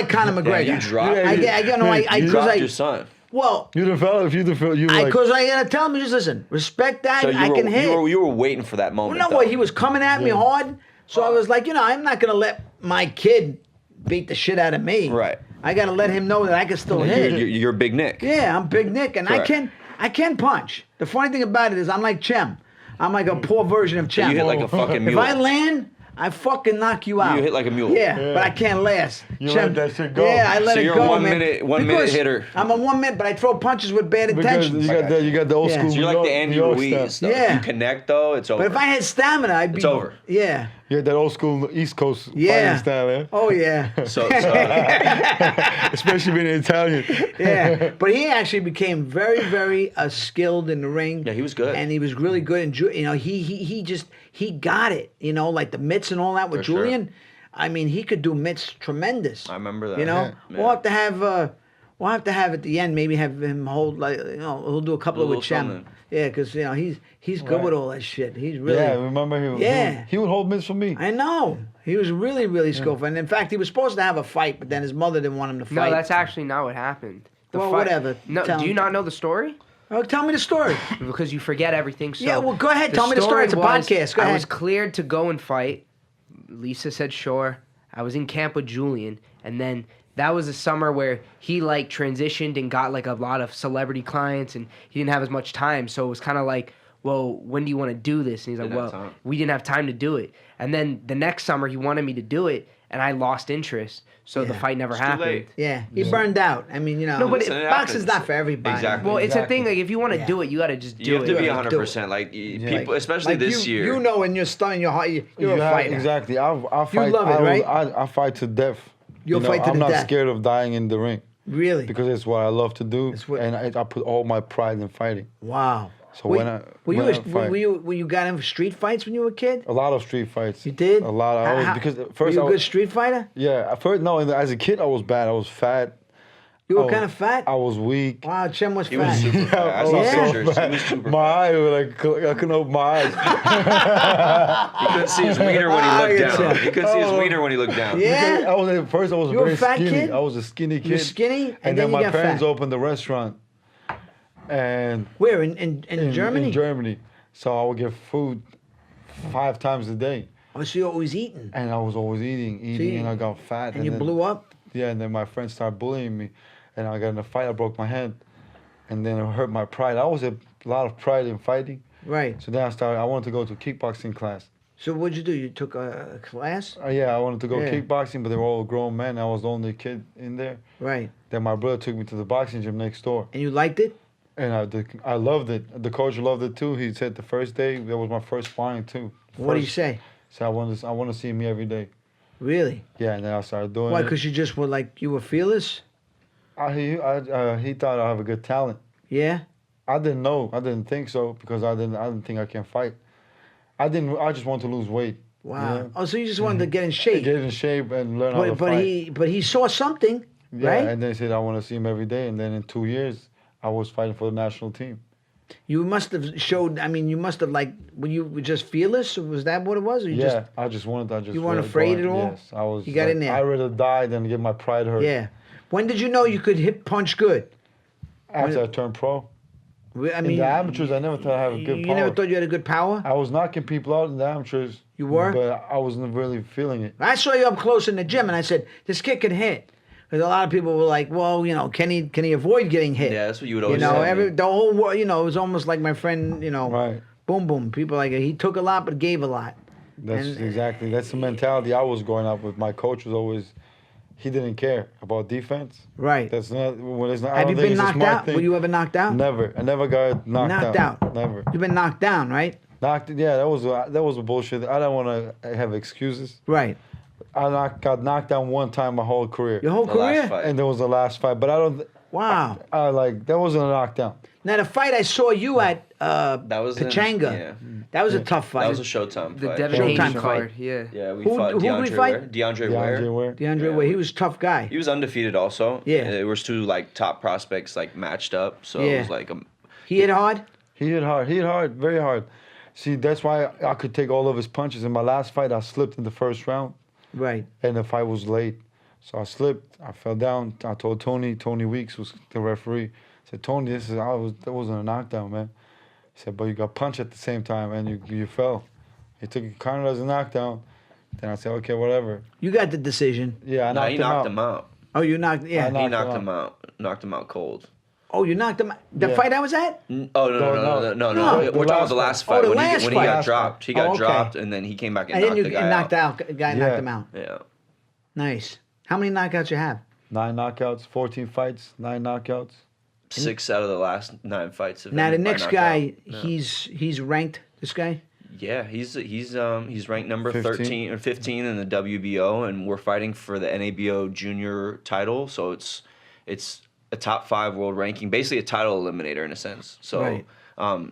Conor McGregor. you dropped. Yeah, I you- get no, I You because dropped I your son. well, You didn't feel if you didn't feel you were like because I gotta tell him, just listen, respect that. So you I were, can hit. you were waiting for that moment. Well, no, though. he was coming at me hard, so I was like, I'm not gonna let my kid beat the shit out of me. Right. I gotta let him know that I can still hit. You're Big Nick. Yeah, I'm Big Nick, and Correct. I can punch. The funny thing about it is, I'm like Cem. I'm like a poor version of Cem. You hit like a fucking If mule. I land, I fucking knock you out. hit like a mule. Yeah, Yeah. but I can't last. You let that shit go. Yeah, I let So it you're go, a 1 man. minute- 1 minute Because hitter. I'm a 1 minute, but I throw punches with bad because intentions. you got the old Yeah. school. So you're like New the York- Andy New York Ruiz. style. Though. Yeah. If you connect though, it's over. But if I had stamina, I'd be. It's over. Yeah. You had that old school East Coast Yeah. fighting style, yeah? Oh yeah. so Especially being an Italian. Yeah, but he actually became very, very skilled in the ring. Yeah, he was good. and he was really good. And he got it. Like the mitts and all that with For sure. Julian. I mean, he could do mitts tremendous. I remember that. You know, Yeah. we'll have to have We'll have to have at the end. Maybe have him hold he'll do a couple with Cem. Something. Yeah, because he's good with all that shit. He's really. Yeah, remember he would hold mitts for me. I know. He was really, really skillful. And in fact, he was supposed to have a fight, but then his mother didn't want him to fight. No, that's actually not what happened. Whatever. No, do you not know the story? Oh, tell me the story. Because you forget everything. So Yeah, well, go ahead. Tell me the story. It's a podcast. Go ahead. I was cleared to go and fight. Lisa said sure. I was in camp with Julian, and then that was a summer where he like transitioned and got like a lot of celebrity clients, and he didn't have as much time. So it was kind of like, well, when do you want to do this? And he's like, well, we didn't have time to do it. And then the next summer he wanted me to do it, and I lost interest. So the fight never happened. Late. Yeah, he burned out. I mean, No, but boxing's not for everybody. Exactly. Well, it's a thing. Like if you want to do it, you got to just do it. You have to be 100%. Like people, especially this year. You know, in your stomach, in your heart, you're a fighter. Exactly. I'll fight. You love it, right? I fight to death. You'll fight to the death. I'm not scared of dying in the ring. Really? Because it's what I love to do, and I put all my pride in fighting. Wow. So were you got in street fights when you were a kid? A lot of street fights. You did? A lot. Because first were you a good street fighter? Yeah. First, no. As a kid, I was bad. I was fat. You were kind of fat? I was weak. Wow, Cem was fat. He was super fat. I saw pictures. He was super my eyes were like, I couldn't open my eyes. He couldn't see his wiener when he looked down. He couldn't see his wiener when he looked down. Yeah? I was very skinny. Kid? I was a skinny kid. You were skinny? And then my parents opened the restaurant. And where? In Germany? In Germany. So I would get food 5 times a day. Oh, so you're always eating? And I was always eating, and I got fat. And you blew up? Yeah, and then my friends started bullying me. And I got in a fight, I broke my hand. And then it hurt my pride. I was a lot of pride in fighting. Right. So then I wanted to go to kickboxing class. So what'd you do? You took a class? Yeah, I wanted to go kickboxing, but they were all grown men. I was the only kid in there. Right. Then my brother took me to the boxing gym next door. And you liked it? And I loved it. The coach loved it too. He said the first day, that was my first sparring too. What did he say? So I want to see me every day. Really? Yeah, and then I started doing it. Why? Because you just were like, you were fearless? He thought I have a good talent. Yeah? I didn't know. I didn't think so because I didn't think I can fight. I just wanted to lose weight. Wow. You know? Oh, so you just wanted to get in shape. Get in shape and learn how to fight. But he saw something, yeah, right? And then he said, I want to see him every day. And then in 2 years, I was fighting for the national team. You must have showed, you must have were you just fearless? Was that what it was? Or you You weren't afraid at all? Yes, I was. You got in there. I'd rather die than get my pride hurt. Yeah. When did you know you could punch good? After I turned pro. In the amateurs, I never thought I had a good power. You never thought you had a good power? I was knocking people out in the amateurs. You were? But I wasn't really feeling it. I saw you up close in the gym, and I said, this kid can hit. Because a lot of people were like, well, can he avoid getting hit? Yeah, that's what you would always say. The whole world, it was almost like my friend, Right. Boom Boom. People like, he took a lot but gave a lot. That's the mentality I was growing up with. My coach was always, he didn't care about defense. Right. That's not. Have you been knocked out? Were you ever knocked out? Never. I never got knocked out. Never. You've been knocked down, right? Yeah, that was a bullshit. I don't want to have excuses. Right. I got knocked down one time my whole career. Your whole career? And there was the last fight, but I don't. Wow. That wasn't a knockdown. Now the fight I saw you at that was Pachanga. That was a tough fight. That was a Showtime fight. The Devin Showtime card. fight. Yeah. Yeah, we who fought did we fight? DeAndre Ware. DeAndre Ware. He was a tough guy. He was undefeated also. Yeah. There was 2 top prospects matched up, so it was like He hit hard? He hit hard, very hard. See, that's why I could take all of his punches. In my last fight, I slipped in the first round. Right. And the fight was late. So I slipped, I fell down. I told Tony Weeks was the referee. I said, Tony, that wasn't a knockdown, man. He said, but you got punched at the same time and you fell. He took it kind of as a knockdown. Then I said, okay, whatever. You got the decision. Yeah, he knocked him out. Oh, you knocked, yeah. He knocked him out. Knocked him out cold. Oh, you knocked him out. The fight I was at? Oh, no. We're talking about the last fight. Oh, the last fight. When he got dropped. He got dropped, and then he came back and knocked the guy out. The guy knocked him out. Yeah. Nice. How many knockouts you have? 9 knockouts, 14 fights, 9 knockouts. 6 out of the last 9 fights. Now the next guy, he's ranked. This guy. Yeah, he's ranked number 13 or 15 in the WBO, and we're fighting for the NABO junior title. So it's a top 5 world ranking, basically a title eliminator in a sense. So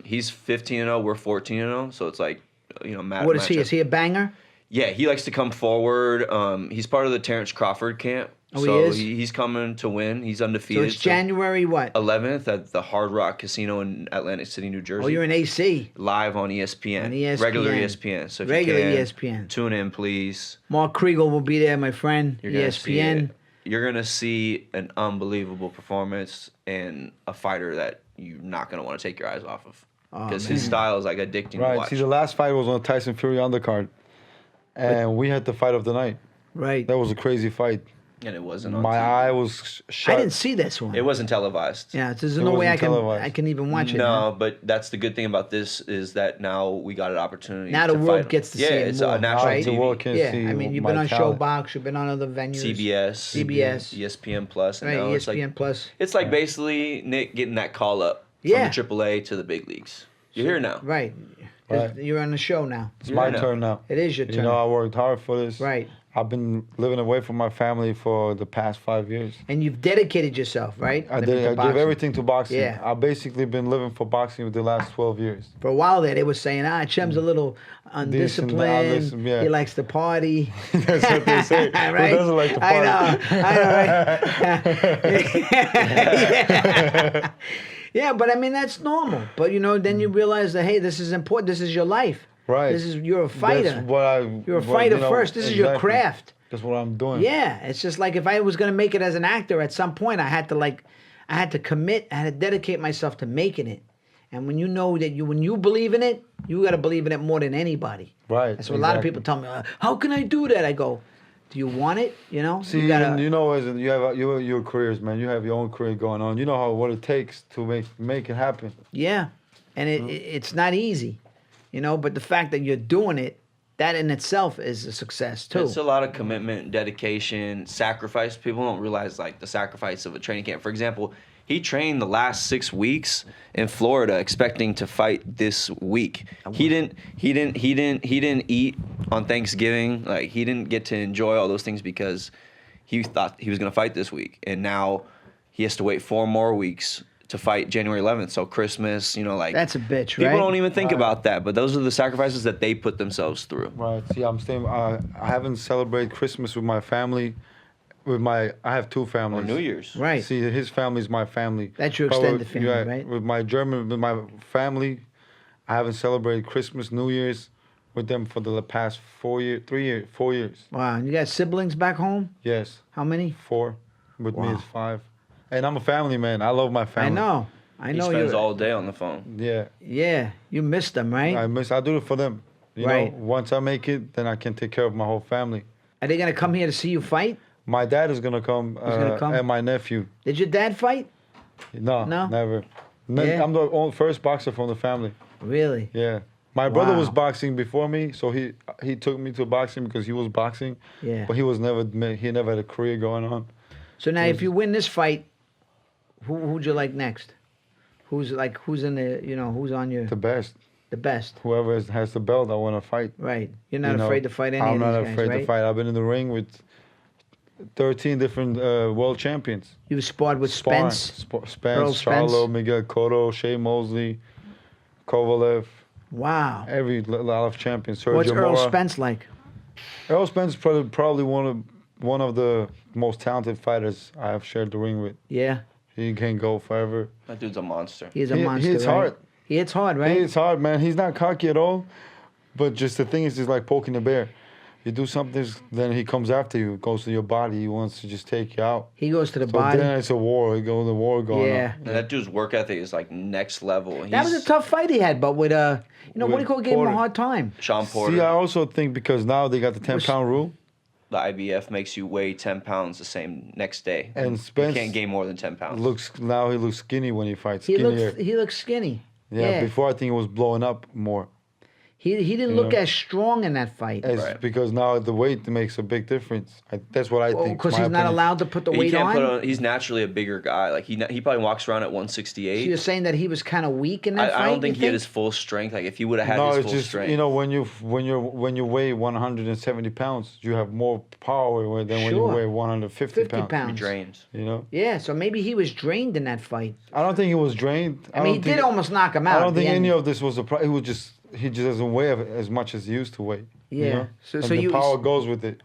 he's 15-0, we're 14-0. So it's like What is he? Is he a banger? Yeah, he likes to come forward. He's part of the Terrence Crawford camp. Oh, so he is? he's coming to win. He's So undefeated. it's January what? 11th at the Hard Rock Casino in Atlantic City, New Jersey. Oh, you're in AC. Live on ESPN. On ESPN. Regular ESPN. So if Regular you can, ESPN. tune in, please. Mark Kriegel will be there, my friend. You're gonna see ESPN. it. You're going to see an unbelievable performance and a fighter that you're not going to want to take your eyes off of. Because his style is like addicting to Right. watch. See, the last fight was on Tyson Fury undercard, and we had the fight of the night. Right. That was a crazy fight. And it wasn't on My TV. eye was shut. I didn't see this one. It wasn't televised. Yeah, there's It no way wasn't televised. I can even watch it. No, but that's the good thing about this is that now we got an opportunity. Now the to world fight. gets to see yeah, it it's more, a national right? The TV. world can Yeah, see I mean, you've my been on talent. Showbox, you've been on other venues. CBS, ESPN Plus, and Right, now ESPN it's like Plus. it's like basically Nick getting that call up Yeah. from the AAA to the big leagues. You're here now. Right. Right. You're on the show now. It's my Yeah, no. turn now. It is your turn. You know, I worked hard for this. Right. I've been living away from my family for the past 5 years. And you've dedicated yourself, right? I To did. I give boxing. everything to boxing. Yeah. I've basically been living for boxing for the last 12 years. For a while there, they were saying, Chem's a little undisciplined. undisciplined, yeah. He likes to party. That's what they say. Right? Who doesn't like to party? I know, right? Yeah, but I mean, that's normal. But, you know, then you realize that, hey, this is important. This is your life. Right. You're a fighter. That's what You're a fighter you know, first. This is your exactly. craft. That's what I'm doing. Yeah, it's just like if I was going to make it as an actor at some point, I had to commit, I had to dedicate myself to making it. And when you know that when you believe in it, you got to believe in it more than anybody. Right. That's what a lot of people tell me. How can I do that? I go, do you want it? You know. See, and you know, as you have your careers, man. You have your own career going on. You know what it takes to make it happen. Yeah, and it's not easy, you know. But the fact that you're doing it, that in itself is a success too. It's a lot of commitment, dedication, sacrifice. People don't realize like the sacrifice of a training camp. For example, he trained the last 6 weeks in Florida, expecting to fight this week. He didn't eat on Thanksgiving. Like he didn't get to enjoy all those things because he thought he was gonna fight this week, and now he has to wait 4 more weeks to fight January 11th. So Christmas, you know, like That's a bitch, people right? don't even think about that, but those are the sacrifices that they put themselves through. Right. See, I'm staying. I haven't celebrated Christmas with my family. I have 2 Or families. New Year's. Right. See, his family's my family. That's your But extended with- family, yeah, right? With my family, I haven't celebrated Christmas, New Year's with them for the past 4 years, 4 years. Wow, and you got siblings back home? Yes, How many? 4. With me Wow. it's 5. And I'm a family man. I love my family. I He know spends you. all day on the phone. Yeah, Yeah, you missed them, right? I do it for them. You Right. know, once I make it, then I can take care of my whole family. Are they gonna come here to see you fight? My dad is gonna come, gonna come? and my nephew. Did your dad fight? No, No? never. Yeah. I'm the first boxer from the family. Really? Yeah. My brother was Wow. boxing before me, so he took me to boxing because he was boxing. Yeah. But he never had a career going on. So now, if you win this fight, who'd you like next? Who's in the who's on your The best. the best? Whoever has the belt, I want to fight. Right. You're not You know, afraid to fight any I'm of not these guys, afraid right? to fight. I've been in the ring with 13 different world champions. You sparred with Sparring. Spence. Spence, Spence. Charlo, Miguel Cotto, Shane Mosley, Kovalev, Wow. every lot of champions. Sergio What's Earl Mora. Spence like? Earl Spence is probably one of the most talented fighters I have shared the ring with. Yeah. He can go forever. That dude's a monster. He's a He monster. hits right? hard. He hits hard, right? It's hard, man. He's not cocky at all. But just the thing is, it's like poking a bear. You do something, then he comes after you. Goes to your body. He wants to just take you out. He goes to the So body. then it's a war. The war going Yeah. on. And that dude's work ethic is like next level. That was a tough fight he had, but with what do you call it? Gave him a Porter. hard time. Sean Porter. See, I also think because now they got the 10-pound rule. The IBF makes you weigh 10 pounds the same next day. And You Spence can't gain more than 10 pounds. he looks skinny when he fights. He Skinnier. looks skinny. Yeah, before I think he was blowing up more. He didn't look as strong in that fight. Right. Because now the weight makes a big difference. That's what I think. Because my he's not opinion. allowed to put the He weight can't on. he's naturally a bigger guy. Like he probably walks around at So 168. you're saying that he was kind of weak in that fight? I don't think you he had his full strength. Like if he would have had No, his it's full just strength. when you weigh 170 pounds, you have more power than when you Sure. weigh 150 50 pounds. pounds. He drains. You know, Yeah, so maybe he was drained in that fight. I don't think he was drained. I mean, he did almost knock him out. I don't at the think end. any of this was a problem. He just doesn't weigh as much as he used to weigh. Yeah. You know? So and so the you power goes with it.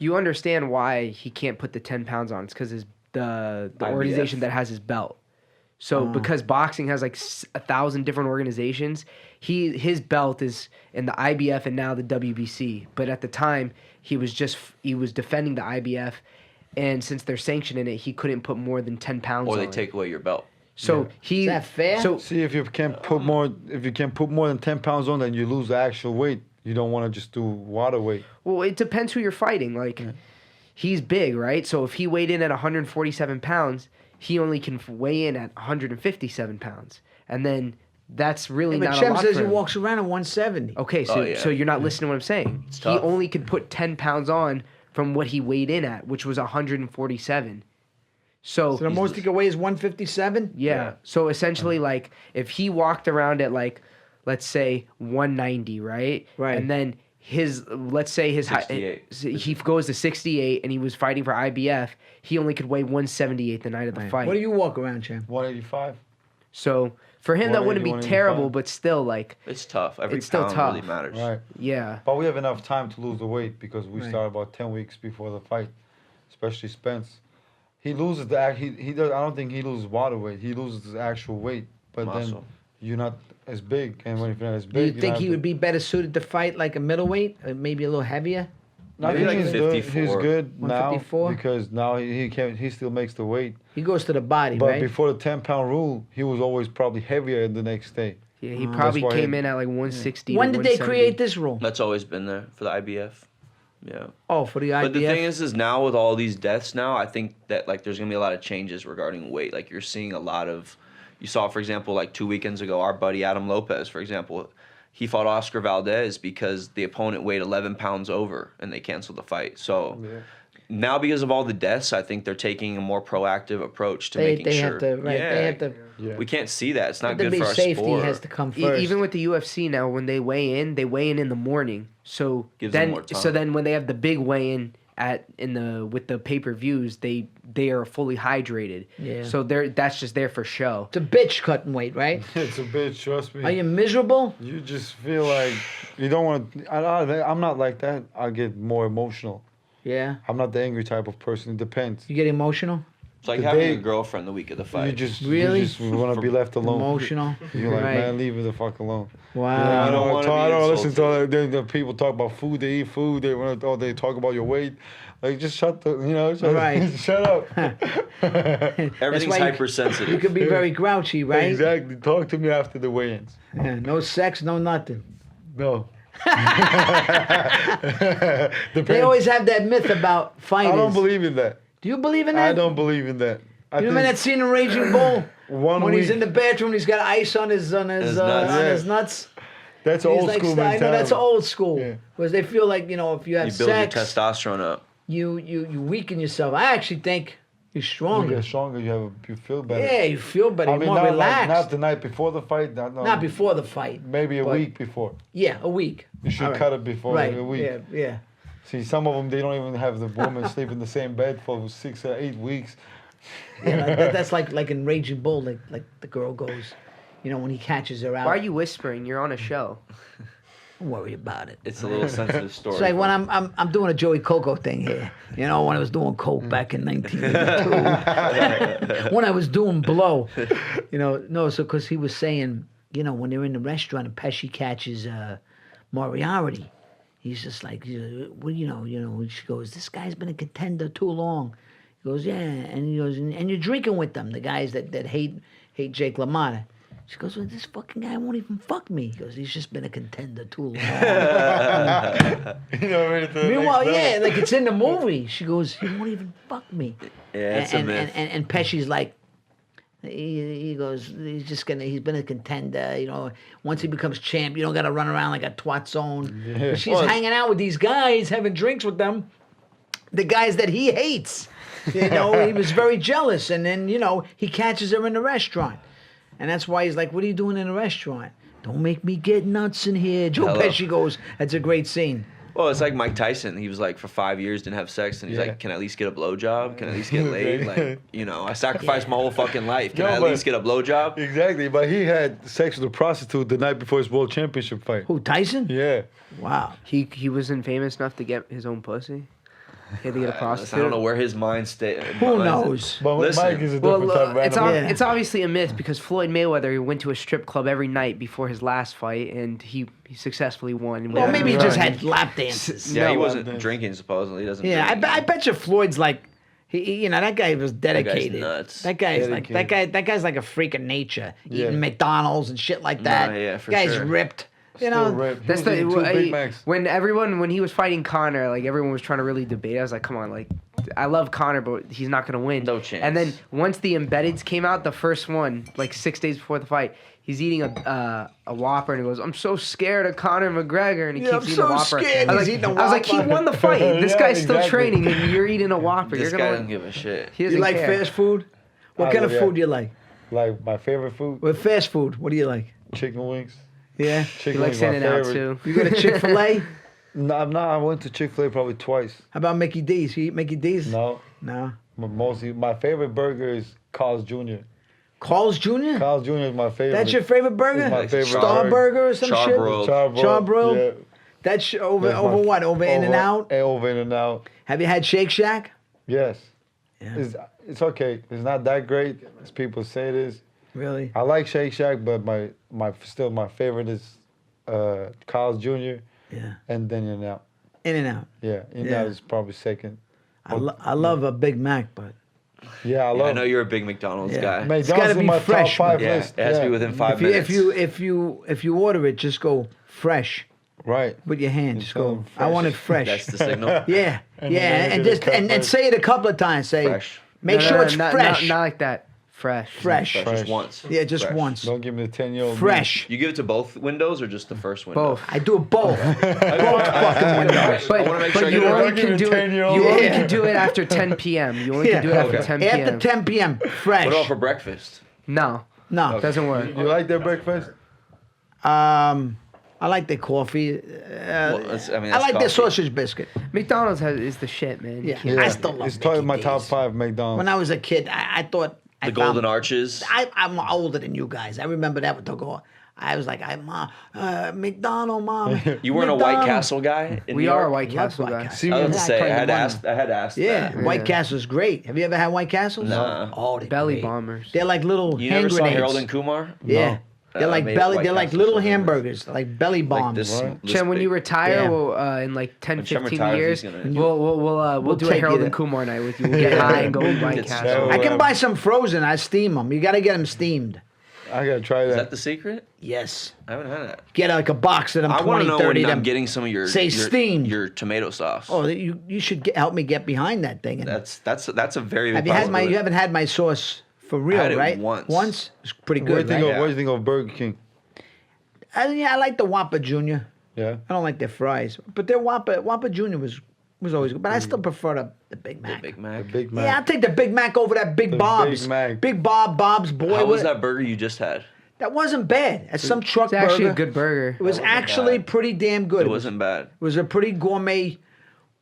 You understand why he can't put the 10 pounds on. It's because the organization that has his belt. So because boxing has like 1,000 different organizations, his belt is in the IBF and now the WBC. But at the time, he was defending the IBF, and since they're sanctioning it, he couldn't put more than 10 pounds on. Or they take away your belt. So Is that fair? So See, if you can't put more than 10 pounds on, then you lose the actual weight. You don't want to just do water weight. well, it depends who you're fighting. Like, he's big, right? So if he weighed in at 147 pounds, he only can weigh in at 157 pounds, and then that's really but not a Cem lot says for he him. walks around at 170. Okay, so yeah. so you're not listening to what I'm saying. He tough. only could put 10 pounds on from what he weighed in at, which was 147. So So the most he could weigh is 157? yeah. So essentially, like, if he walked around at, like, let's say 190, right? Right. And then let's say his height, 68. he goes to 68 and he was fighting for IBF, he only could weigh 178 the night of the fight. What do you walk around, Cem? 185. So for him, that wouldn't be 180, terrible, 185. but still, like, It's tough. Every It's still pound tough. really matters. Right. yeah. But we have enough time to lose the weight because we Right. start about 10 weeks before the fight, especially Spence. He loses he does. I don't think he loses water weight. He loses his actual weight. But then Muscle. you're not as big, and when you're not as Do you big, think he would be better suited to fight like a middleweight? Maybe a little heavier? Maybe like he's good. 54. He's good now 154? because now he still makes the weight. He goes to the body, But right? before the 10-pound rule, he was always probably heavier the next day. Yeah, he probably why came he- in at like 160. When to did they 170. create this rule? That's always been there for the IBF. Yeah. Oh, for the IBF? But the thing is now with all these deaths now, I think that like there's gonna be a lot of changes regarding weight. Like you're seeing a lot of, you saw for example like 2 weekends ago, our buddy Adam Lopez, for example, he fought Oscar Valdez because the opponent weighed 11 pounds over and they canceled the fight. So now because of all the deaths, I think they're taking a more proactive approach to making they sure. have to, right? Yeah, They have to. Yeah. we can't see that. It's not The good big for our safety sport. has to come first. Even with the UFC now, when they weigh in the morning. So Gives them then, more time. so then when they have the big weigh-in with the pay-per-views, they are fully hydrated. Yeah. So that's just there for show. It's a bitch cutting weight, right? It's a bitch, trust me. Are you miserable? You just feel like you don't want to. I'm not like that. I get more emotional. Yeah. I'm not the angry type of person. It depends. You get emotional? It's like the having day- a girlfriend the week of the fight. You just Really? you just want to be left alone. Emotional? You're like, Right. man, leave me the fuck alone. Wow. I don't wanna I be don't listen to insulted. the people talk about food. They eat food. They want to. Oh, they talk about your weight. Like, just shut the. Right. Shut up. Everything's why you- hypersensitive. You could be very grouchy, right? Exactly. Talk to me after the weigh-ins. Yeah, no sex, no nothing. No. They always have that myth about fighters. I don't believe in that. Do you believe in that? I don't believe in that. I You remember that scene in Raging Bull? One when he's week- in the bathroom, he's got ice on his nuts. on Yeah. his nuts. That's He's old like, school I mentality. know that's old school. Yeah. Because they feel like, if you have You build sex, your testosterone up. you weaken yourself. I actually think you're You stronger. get stronger. You feel better. Yeah, you feel better. I You're mean, more not relaxed. not the night before the fight. Not before the fight. Maybe a but- week before. Yeah, a week. You should All right. cut it before Right. a week. Yeah, yeah. See, some of them they don't even have the woman sleep in the same bed for 6 or 8 weeks. Yeah, that's like in Raging Bull, like the girl goes, when he catches her out. Why are you whispering? You're on a show. Don't worry about it. It's a little sensitive story. It's like when I'm doing a Joey Coco thing here. When I was doing coke back in 1982. When I was doing blow. No, so because he was saying, when they're in the restaurant and Pesci catches Moriarty, he's just like, well, she goes, this guy's been a contender too long. He goes, yeah, and he goes, and you're drinking with them, the guys that hate Jake LaMotta. She goes, well, this fucking guy won't even fuck me. He goes, he's just been a contender too long. Meanwhile, yeah, like it's in the movie. She goes, he won't even fuck me. Yeah, it's a myth. And Pesci's like, he goes, he's been a contender. Once he becomes champ, you don't got to run around like a twat zone. Yeah. But she's hanging out with these guys, having drinks with them, the guys that he hates. He was very jealous. And then, he catches her in the restaurant. And that's why he's like, what are you doing in the restaurant? Don't make me get nuts in here. Joe Hello. Pesci goes, that's a great scene. Well, it's like Mike Tyson. He was like, for 5 years, didn't have sex. And he's Yeah. like, can I at least get a blowjob? Can I at least get laid? Like, I sacrificed my whole fucking life. Can No, I at but- least get a blowjob? Exactly, but he had sex with a prostitute the night before his world championship fight. Who, Tyson? Yeah. Wow. He wasn't famous enough to get his own pussy. He had to get a I prostitute. don't know where his mind stayed. Who knows? But Listen, Mike is a different type of it's, animal. Yeah. it's obviously a myth because Floyd Mayweather went to a strip club every night before his last fight, and he successfully won. Well, maybe he just Right. had lap dances. Yeah, he No, wasn't drinking supposedly. He doesn't. Yeah, drink I bet you Floyd's like, you know, that guy was dedicated. nuts. That guy's like Dedicated. that guy's like a freak of nature, Yeah. eating McDonald's and shit like that. yeah, for guy's sure. ripped. You Still know, ripped. He That's was eating two Big Macs. when he was fighting Conor, like everyone was trying to really debate. I was like, come on, like I love Conor, but he's not gonna win. No chance. And then once the embeddeds came out, the first one, like 6 days before the fight, he's eating a Whopper and he goes, "I'm so scared of Conor McGregor," and he Yeah, keeps I'm eating so a Whopper. scared I was he's like, eating a I was like, he Whopper. won the fight. This Yeah, guy's still exactly. training, and you're eating a Whopper. This You're guy gonna doesn't win. give a shit. He you doesn't like care. fast food? What I kind of love- food yeah. do you like? Like my favorite food, With fast food, what do you like? chicken wings. Yeah, He Chicken likes wings, In my and Out favorite. too. you got a Chick-fil-A? No, I'm not. I went to Chick-fil-A probably twice. How about Mickey D's? You eat Mickey D's? No, No. mostly my favorite burger is Carl's Jr. Carl's Jr. Carl's Jr. is my favorite. That's your favorite burger? It's my favorite Star burger. Burger or some shit? Charbroiled. Charbroiled. Charbroiled? That's over That's over my- what? Over In and Out? Over In and Out. Have you had Shake Shack? Yes. Yeah. It's okay. It's not that great as people say it is. Really? I like Shake Shack, but my favorite is Carl's Jr. Yeah. and then In and Out. In and Out. Yeah, In and Yeah. Out is probably second. I love a Big Mac, but Yeah, I Yeah, I love. know you're a big McDonald's Yeah. guy. McDonald's gotta in be my fresh, top 5 Yeah, list. it has to be within 5 minutes. if you order it, just go fresh Right. with your hand. You Just tell go. them I want it fresh. fresh. That's the signal. Yeah, And yeah, then and they just cut and fresh. say it a couple of times. Say, Fresh. make No, sure no, it's not, fresh. Not like that. Fresh. Fresh. Just once. Yeah, just Fresh. once. Don't give me the 10-year-old. Fresh. You give it to both windows or just the first window? Both. I do it both. Both fucking windows. But, I wanna make sure I you get it only right. can do it. 10-year-old. You only Yeah. can do it after 10 p.m. You only can do it after Okay. 10 p.m. After 10 p.m. Fresh. What about for breakfast? No, No. doesn't work. You like their breakfast? I like the coffee. That's I coffee. like the sausage biscuit. McDonald's is the shit, man. You Yeah. can't- I still love It's totally Mickey my top D's. 5 McDonald's. When I was a kid, I thought I The Golden found- Arches. I'm older than you guys. I remember that with the go. I was like, McDonald, mom. You weren't a White McDonald. Castle guy in We New are York? a White Castle White guy. Castle. See, I was Yeah, to say, I kinda had to wonder. ask. I had to ask Yeah, that. White Castle's great. Have you ever had White Castles? Nah. Oh, they're Belly great. bombers. They're like little You hand never saw grenades. Harold and Kumar? Yeah. They're like made belly. White They're like Castle little so famous. hamburgers, like belly bombs. Like this, Right. this Cem, when big. you retire, Yeah. we'll in like 10, When Cem 15 retires, years, he's gonna- we'll We'll do a take Harold you and to- Kumar night with you. We'll get high and go eat White It's Castle. so- I can buy some frozen. I steam them. You got to get them steamed. I gotta try Is that. that the secret? Yes. I haven't had that. Get like a box of them. I 20, want to know 30 when of I'm them. getting some of your Say your, steamed. your tomato sauce. Oh, you should help me get behind that thing. And That's a very big have you had my? possibility. You haven't had my sauce for real, had it right? once. Once. It's pretty What do you good, think right? of? What do you think of Burger King? I like the Whopper Junior. Yeah. I don't like their fries, but their Whopper Junior was always good. But I still prefer the Big Mac. Big The Mac. Big Mac. Yeah, I'll take the Big Mac over that Big Bob's. Big Mac. Big Bob's boy. How was what- that burger you just had? That wasn't bad. At some truck It's actually burger. a good burger. It was wasn't actually bad. pretty damn good. It wasn't bad. It was a pretty gourmet.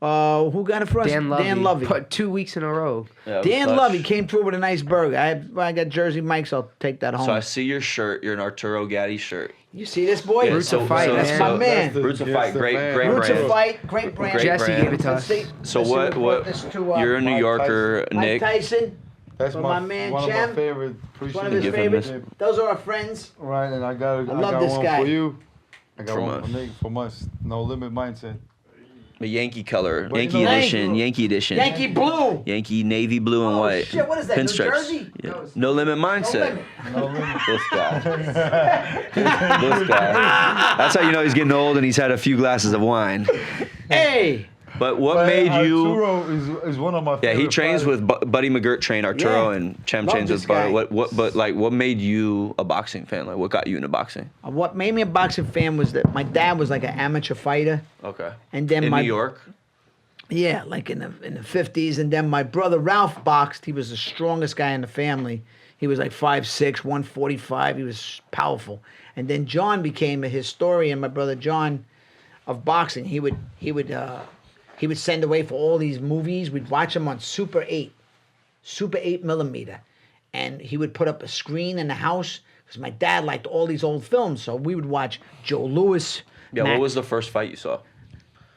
Who got it for us? Dan Lovey. Dan Lovey. Put 2 weeks in a row. Yeah, it was Dan clutch. Lovey came through with a nice burger. I got Jersey Mike's. I'll take that home. So I see your shirt. You're an Arturo Gatti shirt. You see this boy? Yeah, Roots of Fight, That's man. my man. That's the- Roots of that's Fight, the great- man. great Roots brand. of Fight, great brand. Great Jesse brand. gave it to Let's us. see- So let's see what? who brought this to, You're a New Mike Yorker, Mike Nick. Tyson. That's For my, my man, one of Cem. my favorite. One of his Give him favorites. this. Those are our friends. Right, and I got love this one guy. for you. I got From one us. for Nick, from us. No limit mindset. The Yankee color, But you Yankee know- edition, Yankee edition. Yankee Blue. Yankee navy blue and Oh, white. shit, what is that, New Pinstripes. Jersey? Yeah. No limit mindset. limit. No limit. This guy. This guy. That's how you know he's getting old and he's had a few glasses of wine. Hey. But what But made you? Arturo is one of my Yeah, favorite he trains fighters. with Buddy McGirt, trained Arturo, Yeah. and Cem Love trains this with Buddy. guy. What made you a boxing fan? Like, what got you into boxing? What made me a boxing fan was that my dad was like an amateur fighter. Okay. And then in my New York. Yeah, like in the 50s. And then my brother Ralph boxed. He was the strongest guy in the family. He was like 5'6", 145. He was powerful. And then John became a historian, my brother John, of boxing. He would send away for all these movies. We'd watch them on Super 8 millimeter. And he would put up a screen in the house because my dad liked all these old films. So we would watch Joe Louis. Yeah. What was the first fight you saw?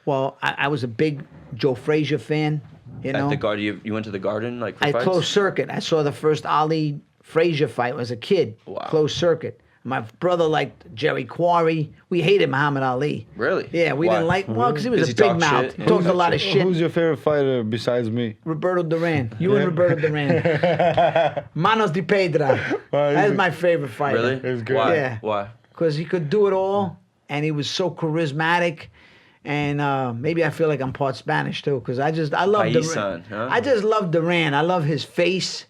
Well, I was a big Joe Frazier fan. You know, At the Garden, you went to the Garden like for I fights? closed circuit. I saw the first Ali Frazier fight as a kid. Wow. Closed circuit. My brother liked Jerry Quarry. We hated Muhammad Ali. Really? Yeah, we Why? didn't like. Well, because he was Does a he big talk mouth. shit? He talked a lot of shit. Who's your favorite fighter besides me? Roberto Duran. You and Roberto Duran. Manos de Pedra. That's my favorite fighter. Really? It's good. Why? Yeah. Why? Because he could do it all, and he was so charismatic. And maybe I feel like I'm part Spanish too, because I love Duran. Huh? I just love Duran. I love his face.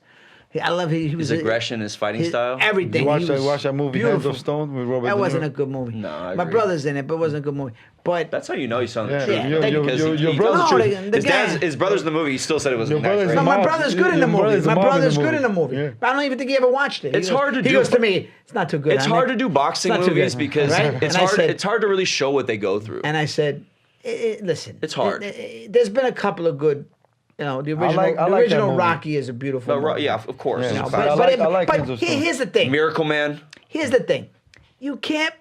I love His aggression, his fighting style. everything. You He was watch that movie, Hands beautiful. of Stone, with Robert That De wasn't Niro? a good movie. No, I My agree. brother's in it, but it wasn't a good movie. But That's how you know he's telling the Yeah, truth. Yeah, your, they- your, Because your, he your tells brother's the No, truth. the His guy- his brother's in the movie. He still said it was Your an brother's accident. no, my mom- brother's good in the your movie. brother's My mom in the brother's good movie. in the movie. Yeah. But I don't even think he ever watched it. It's hard to He do, goes to but- me, it's not too good. It's I'm hard like, to do boxing it's not too movies good. because Right? it's And I hard. said- It's hard to really show what they go through. And I said, listen. It's hard. There's been a couple of good, the original, like the that original movie. Rocky is a beautiful movie. Yeah, of course. Yeah. It's a No, fact. I like Hands of Stone. here's the thing. Miracle Man. Here's the thing. You can't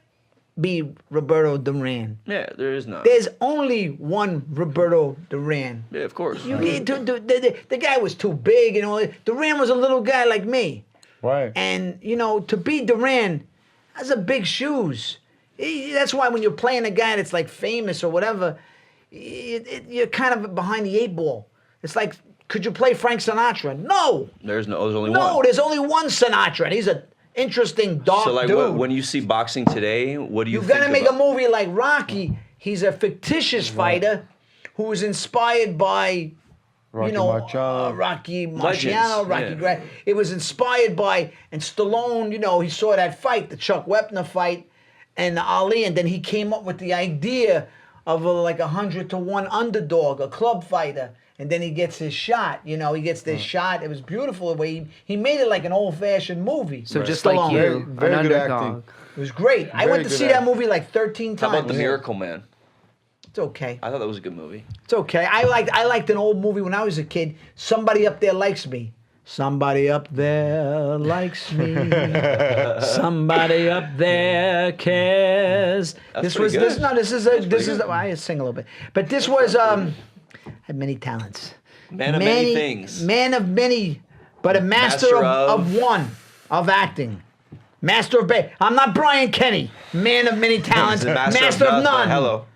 be Roberto Duran. Yeah, there is not. There's only one Roberto Duran. Yeah, of course. The guy was too big and all that. Duran was a little guy like me. Right. And, to be Duran, that's a big shoes. That's why when you're playing a guy that's like famous or whatever, you're kind of behind the 8 ball. It's like, could you play Frank Sinatra? No. There's only No, one. there's only one Sinatra, and he's an interesting, dark So like, dude. when you see boxing today, what do you You've think got to make about? a movie like Rocky. He's a fictitious fighter who was inspired by, Rocky Marciano. Rocky Marciano, Legends, Rocky yeah. Gra- It was inspired by, and Stallone, he saw that fight, the Chuck Wepner fight, and Ali, and then he came up with the idea of like 100-1 underdog, a club fighter. And then he gets his shot, he gets this shot. It was beautiful the way he made it like an old-fashioned movie. So just Stallone. like you, Very an good underdog. acting. It was great. I Very went to good see that acting. movie like 13 How times. about The Miracle Man? It's okay. I thought that was a good movie. It's okay. I liked an old movie when I was a kid. Somebody Up There Likes Me. Somebody up there likes me. Somebody up there cares. That's This pretty good. I sing a little bit. But this was had many talents. Man of many things. Man of many, but a master of one, of acting. Master of I'm not Brian Kenny. Man of many talents. He's a master of none. Hello.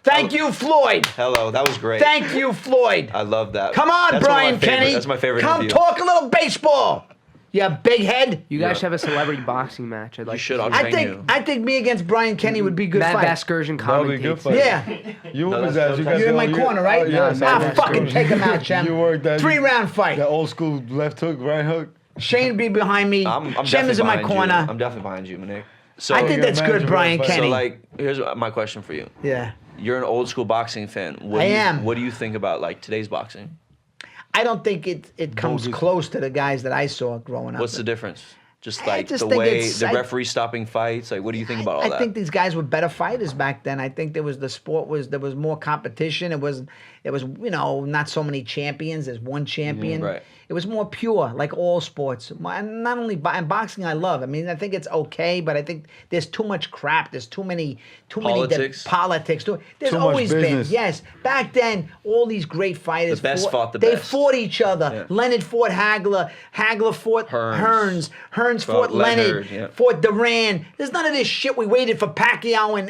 Thank you, Floyd. Hello. That was great. Thank you, Floyd. I love that. Come on, That's one of my Brian favorite- Kenny. That's my favorite Come interview. talk a little baseball. You big head. You guys Yeah. should have a celebrity boxing match. I'd like You should. to I'll see. train I think me against Brian Kenny would be a good Matt fight. Vasgersian That would be a good commentates. fight. Yeah. You No, was that's- that? that's- You're in my corner, right? Yeah, Matt I'll Vasgersian. fucking take him out, Cem. You worked that 3-round fight. That old school left hook, right hook. Shane be behind me. I'm Cem is definitely in my behind you. corner. I'm definitely behind you, Manik. So, I think that's good, manager, Brian but- Kenny. So like, here's my question for you. Yeah. You're an old school boxing fan. What I do you, am. What do you think about like today's boxing? I don't think it comes Bogus. close to the guys that I saw growing up. What's the difference? Just I like just the think way it's- the I- referee stopping fights. Like, what do you think about all I that? think these guys were better fighters back then. I think there was more competition. It was not so many champions. There's one champion. right. It was more pure, like all sports. And not only and boxing, I love. I mean, I think it's okay, but I think there's too much crap. There's too many Politics. politics. There's Too much always been. business. Yes, back then, all these great fighters. The best fought the They best. fought each other. Yeah. Leonard fought Hagler. Hagler fought Hearns. Hearns Fought fought Leonard. Leonard, yeah. Fought Duran. There's none of this shit we waited for Pacquiao and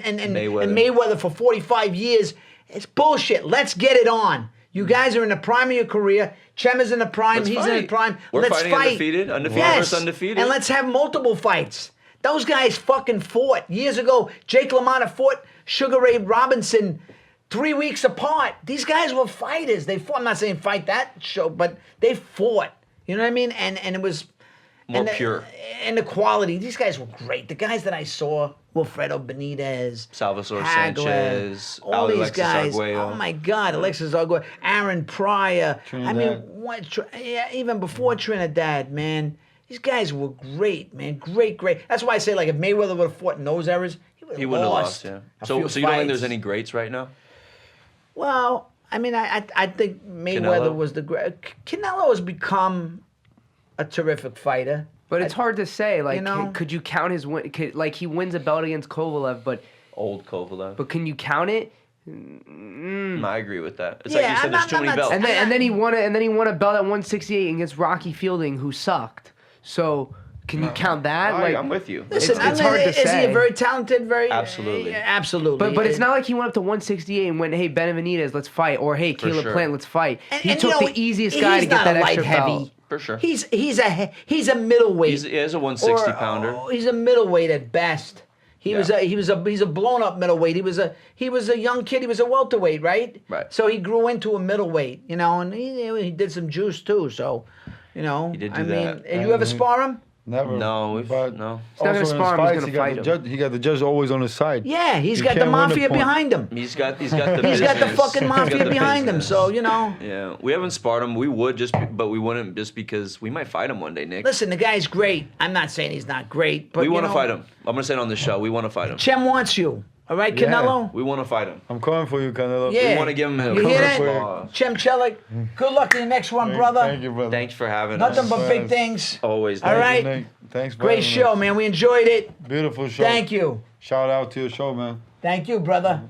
Mayweather for 45 years. It's bullshit. Let's get it on. You guys are in the prime of your career. Cem is in the prime. Let's He's in fight. the prime. We're let's fighting fight. undefeated Yes. versus undefeated. And let's have multiple fights. Those guys fucking fought. Years ago, Jake LaMotta fought Sugar Ray Robinson 3 weeks apart. These guys were fighters. They fought. I'm not saying fight that show, but they fought. You know what I mean? And it was More and pure. And the quality. These guys were great. The guys that I saw, Wilfredo Benitez, Salvador Hagler, Sanchez, all these Alexis guys. Arguello. Oh my God, Alexis Arguello, Aaron Pryor. I mean, Trinidad. even before Trinidad, man. These guys were great, man. Great. That's why I say, like, if Mayweather would have fought in those eras, he He wouldn't have lost. a So few you don't think there's fights. any greats right now? Well, I mean, I think Mayweather Canelo? was the great. Canelo has become a terrific fighter. But it's hard to say. Like, could you count his win? Like, he wins a belt against Kovalev, but Old Kovalev. can you count it? I agree with that. It's Yeah, like you said, there's too many belts. And then he won a belt at 168 against Rocky Fielding, who sucked. So can you count that? I'm with you. Listen, it's hard to is he say. a very talented, Absolutely. absolutely. But it's not like he went up to 168 and went, hey, Benavidez, let's fight, or hey, Caleb sure. Plant, let's fight. He And, took you know, the easiest guy to he's get not that a light extra heavy. belt. For sure. He's a middleweight. He is a 160 pounder. He's a middleweight at best. He's a blown up middleweight. He was a young kid. He was a welterweight, right? Right. So he grew into a middleweight, and he did some juice too. So, He did do that. and you ever spar him? Never. No, But no. He's not gonna also in his spar him, he's fights, gonna he got fight the him. judge. He got the judge always on his side. Yeah, he's You got the can't win the mafia point. behind him. He's got the He's got the business. fucking He's got mafia the behind him. business. So Yeah, we haven't sparred him. We would but we wouldn't just because we might fight him one day, Nick. listen, the guy's great. I'm not saying he's not great, but we want to fight him. I'm gonna say it on the show. We want to fight him. Cem wants you. All right, Yeah. Canelo. We want to fight him. I'm coming for you, Canelo. Yeah. We want to give him a You hear first that? law. Cem Kilic, good luck in the next one, brother. Thank you, brother. Thanks for having Nothing us. but big things. Always. All Nick. right. Nick. Thanks for Great having show, us. man. We enjoyed it. Beautiful show. Thank you. Shout out to your show, man. Thank you, brother.